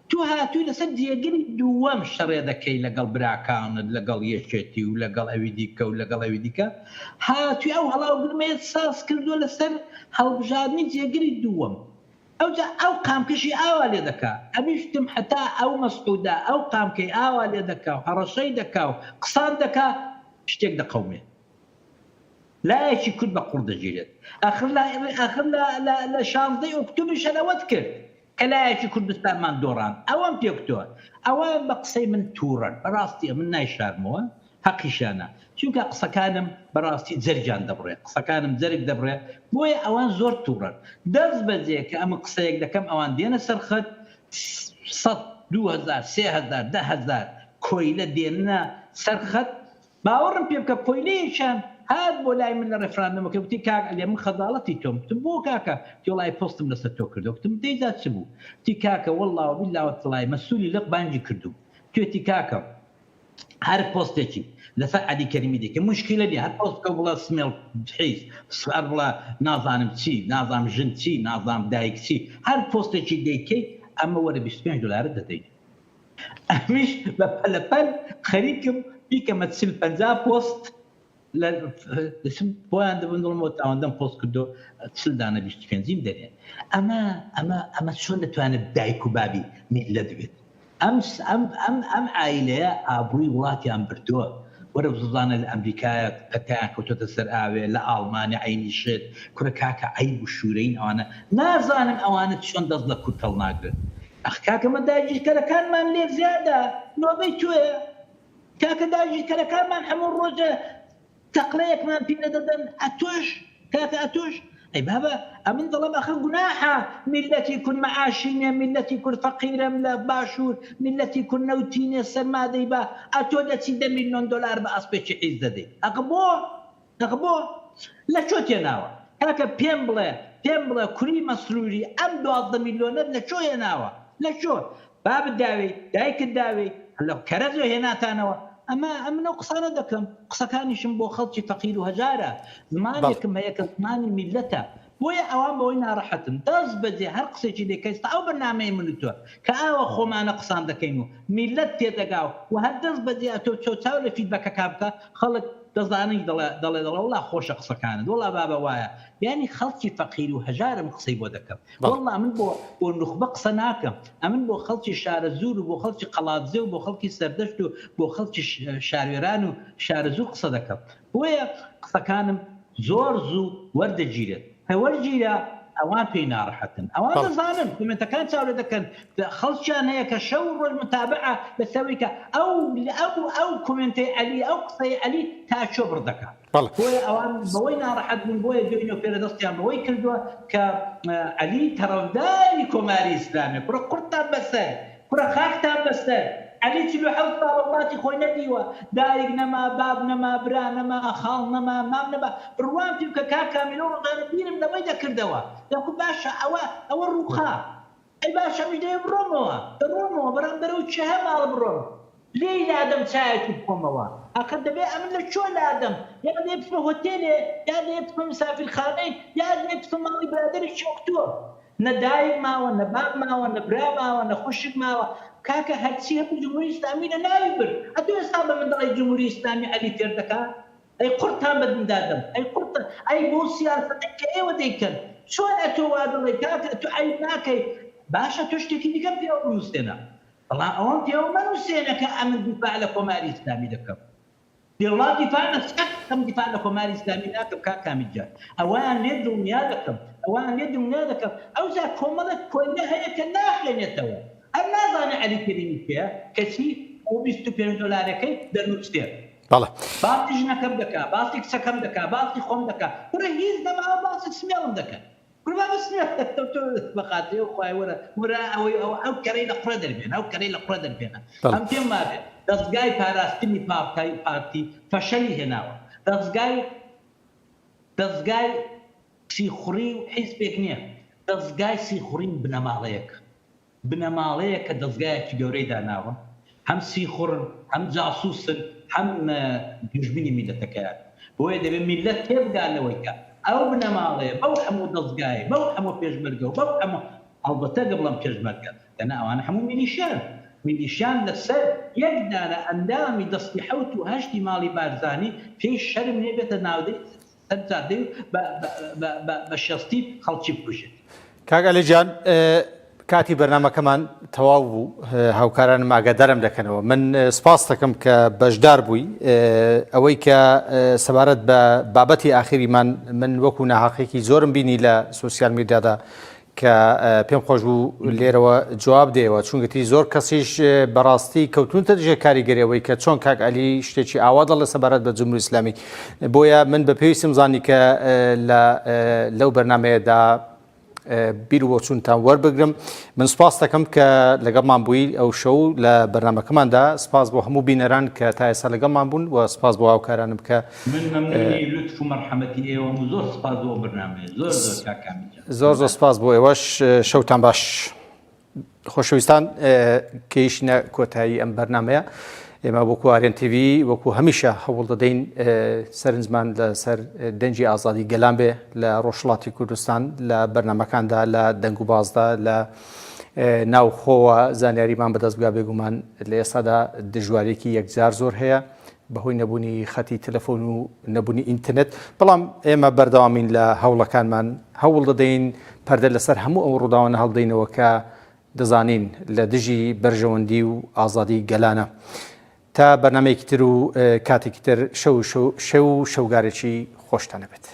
تو هاتووی لەسەر جێگیری دووەم شەڕێ دەکەی لەگەڵ براکانت لەگەڵ یەکێتی و لەگەڵ ئەوی دیکە و لەگەڵ ئەوی دیکە هاتووی ئەو هەڵاوگرمەیەت ساز کردووە لەسەر هەڵبژاردننی جێگیری دووەم ئەو قامکەشی ئاوا لێ دەکا ئەمیشتم حتا ئەو مەسعودا ئەو قامکەی ئاوا لێ دەکا و هەڕەشەی دەکا و قسان دەکا شتێک دەقەومێ لایەکی کورد بە قوڕ دەگیرێت ئاخر لە 16 ئۆکتۆبر شەلەوەت کرد کە لایەکی کوردستانمان دۆڕان ئەوەم پێکتووە ئەوە بە قسەی من تووڕن بەڕاستی من نایشارمەوە حەقیشانە چونکە قسەکانم بەڕاستی جەرگیان دەبڕێ قسەکانم جەرگ دەبڕێ بۆیە ئەوان زۆر تووڕن دەست بەجێ کە ئەمە قسەیەک دەکەم ئەوان دێنە سەرخەت 100 2000 3000 10000 کۆیلە دێنە سەرخەت باوەڕم پێ بکە کۆیلەیەکیان هات بۆ لای من لە ڕێفراندنەوەکە وتی کاک لێ من خەجاڵەتی تۆم وتم بۆ کاکە تۆڵای پۆستم لەسەر تۆ کردو وتم دەیدا چ بوو وتی کاکە وەڵڵاوە بیلاوە تڵای مەسئولی لەق بانگی کردو توێتی کاکە هەر پۆستێکی لەسەر عەلی کەریمی دێکە مشکلە نیە هەر پۆست بکە بڵە سمێڵ حیز سوار بڵە نازانم چی نازانم ژن چی نازانم دایک چی هەر پۆستێکی دەیکەی ئەمە وەرە 25 دلار دەدەین ئەمیش بە پەلەپەل خەریکم بیکەمە 40-50 پۆست بۆیان دەبن دڵمەوە تاوەندەم پۆست کردو 40 دانە 25 دەرێن ئەمە چۆن دەتوانێت دایک و بابی میلەت بێت ئەم عائیلەیە ئابڕووی وڵاتیان بردووە وەرە بزانە لە ئەمریکایە پەتیان کەوتۆتە سەر ئاوێ لە ئاڵمانی عینی شێت کوڕە کاکە عیب و شوورەین ئەوانە نازانم ئەوانە چۆن دەست لە کورت هەڵناگرن ئەخ کاکەمە داگیرکەرەکانمان لێ زیادە نۆبەی توێە کاکە داگیرکەرەکانمان هەموو ڕۆژە تەقلەیەکمان پێ دەدەن ئەتۆش کاکە ئەتۆش ئەی بابە ئەمن دەڵێم ئەخە گوناحە میلەتی کورد مەعاشی نییە میلەتی کورد فەقیرەم لە باشوور میلەتی کورد نەوتینێ سەرمادەی بە ئەتۆ دەچی 10 میلیۆن دلار بە ئەسپێکی حیز دەدەی ئەخە بۆ لە چۆ تێناوە کاکە پێم بڵێ کوری مەسروری ئەم 12 میلیۆنەت لە چۆ هێناوە لە چۆ بابت داوی دایکت داوی لە کەرەزۆ هێناتانەوە ئەمە قسانە دەکەم قسەکانیشم بۆ خەڵکی فەقیر و هەژارە زمانێکم هەیە کە زمانی میلەتە بۆیە ئەوان بەوەی ناڕەحەتن دەست بەجێ هەر قسێکی دەکەیت ئەو بەرنامەی من تۆ کە ئاوە خۆمانە قسان دەکەین و میلەت تێدەگا و هەر دەست بەجێ تۆ چاو لە فیدبەکەکە بکە خەڵک دەزانەی دەڵێ وڵا خۆشە قسەکانت وڵا بابە وایە یعنی خەڵکی فەقیر و هەژارم قسەی بۆ دەکەم وڵا من بۆ نوخبە قسە ناکەم ئەمن بۆ خەڵکی شارە زوور و بۆ خەڵکی قەڵاتزێ و بۆ خەڵکی سەردەشت و بۆ خەڵکی شارێران و شارە زوور قسە دەکەم بۆیە قسەکانم زۆر زوو وەردەگیرێت هەوەرگیرە ئەوان پێی ناڕەحەتن ئەوان دەزانن کومنتەکان چاورە دەکەن خەڵکیان هەیە کە شەو ڕۆژ متابعە بەسەوەی کە ئەو کومنتەی عەلی ئەو قسەی عەلی تا چۆ بڕدەکات بۆیە ئەوان بەوەی ناڕەحەت بوون بۆیە دوێنێ و پێرەدەستیان بەوەی کردووە کە عەلی تەڕەوداری کۆماری ئیسلامی کوڕە قورتان بەسەر کوڕە خاکتان بەسەر عەلی 47 ساڵ وڵاتی خۆی نەدیوە دایک نەما باب نەما برا نەما خاڵ نەما مام نەما بڕوان پێ بکە کاکامیلۆ ڕۆژانە بیرم لەوەی دەکردەوە دەکو باشە ئەوە ڕووخا ئەی باشە میدەیە بڕۆمەوە بەرامبەرەوە چەهە ماڵ بڕۆم لێی لادەم چایەکی بخۆمەوە ئاخر دەبێ ئەمن لە چۆ لادەم یا لێ بچمە هۆتێلێ یا لێ بچمە مسافرخانەی یا لێ بچمە ماڵی برادەرێکی ئۆکتۆ نە دایک ماوە نە باب ماوە نە برا ماوە نە خوشک ماوە کاکە هەرچی هەبوو جمهوری ئیسلامی لە ناوی برد ئەتۆ ئێستا بە من دەڵێ جمهوری ئیسلامی عەلی فێر دەکات ئەی قورتان بەدمدادەم ئەی قورتە ئەی بۆ سیاسەتێک کە ئێوە دەیکەن چۆن ئەتۆ وا دەڵێ کاکە ئەتۆ عەیب ناکەی باشە تۆ شتێکی دیکەم پێوە بنووسێنە بەڵام ئەوەم پێوە مەنووسێنە کە ئەمن دیفاع لە کۆماری ئیسلامی دەکەم دێوڵات دیفاع نەکەم دیفاع لە کۆماری ئیسلامی ناکەم کاکامیجان ئەوان لێ دڵنیا دەکەم ئەو جا کۆمەڵێک کۆیلە هەیە کە ناخێنێتەوە ئەم نازانە عەلی کەریمی پێە کەچی ئەو 25 دلارەکەی دەرنووسێ باسی ژنەکەم دەکا باسی کچەکەم دەکا باسی خۆم دەکا کوڕە هیچ دەماوە باسی سمێڵم دەکەن ما بسمع بقاتي وخاي ورا او كري لقرا دربين او كري لقرا دربين ام تي ما دزغاي باراستني بارتي فشلي هنا دزغاي سيخوري حزبك نيه دزغاي سيخوري بنماليك دزغاي تجوري داناوا هم سيخور هم جاسوس هم جوجبيني ميلتك بو يد ملت تبقى لويكا او بنمالي بو حمو دزغاي بو حمو بيجمرغو بو حمو البته قبل بيجمرغو انا حمو ميليشان لسر يقدر اندامي دستي حوتو هشتي مالي بارزاني في الشرم نيبت ناودي تنتادي بشستي خلشي بكوشت کاگالی جان کاتی بەرنامەکەمان تەواو بوو هاوکارانم ئاگادارم دەکەنەوە من سپاس دەکەم کە بەشدار بووی ئەوەی کە سەبارەت بە بابەتی ئاخریمان من وەکو ناحەقێکی زۆرم بینی لە سوسیال میدیادا کە پێم خۆش بوو لێرەوە جواب دێەوە چونکەتی زۆر کەسیش بەڕاستی کەوتونتە دژە کاریگەریەوەی کە چۆن کاک عەلی شتێکی ئاوا دەڵێ سەبارەت بە جمهوری ئیسلامی بۆیە من بە پێویستم زانی کە لەو بەرنامەیەدا بیر و چونتان وەربگرم من سپاس دەکەم کە لەگەڵمان بووی ئەو شەو لە بەرنامەکەماندا سپاس بۆ هەموو بینەران کە تا ئێستا لەگەڵمان بوون و سپاس بۆ هاوکارانم کە من مەمنونی لوتف و مەرحەمەتی ئێوەم و زۆر سپاس بۆ بەرنامەیە زۆر کاکامی زۆر سپاس بۆ ئێوەش شەوتان باش خۆشەویستان کەیشتە کۆتایی ئەم بەرنامەیە ئێمە وەکو ئارێن تیڤی وەکو هەمیشە هەوڵ دەدەین سەرنجمان لەسەر دەنجی ئازادی گەلان بێ لە ڕۆژهەڵاتی کوردستان لە بەرنامەکاندا لە دەنگ و بازدا لە ناوخۆوە زانیاریمان بەدەست بگا بێگومان لە ئێستادا دژوارێکی یەکجار زۆر هەیە بەهۆی نەبوونی خەتی تەلەفۆن و نەبوونی ئینترنێت بەڵام ئێمە بەردەوامین لە هەوڵەکانمان هەوڵ دەدەین پەردە لەسەر هەموو ئەو ڕووداوانە هەڵدەینەوە کە دەزانین لە دژی بەرژەوەندی و ئازادی گەلانە تا بەرنامەیەکی تر و کاتێکی تر شەو شەوگارێکی خۆشتانە بێت.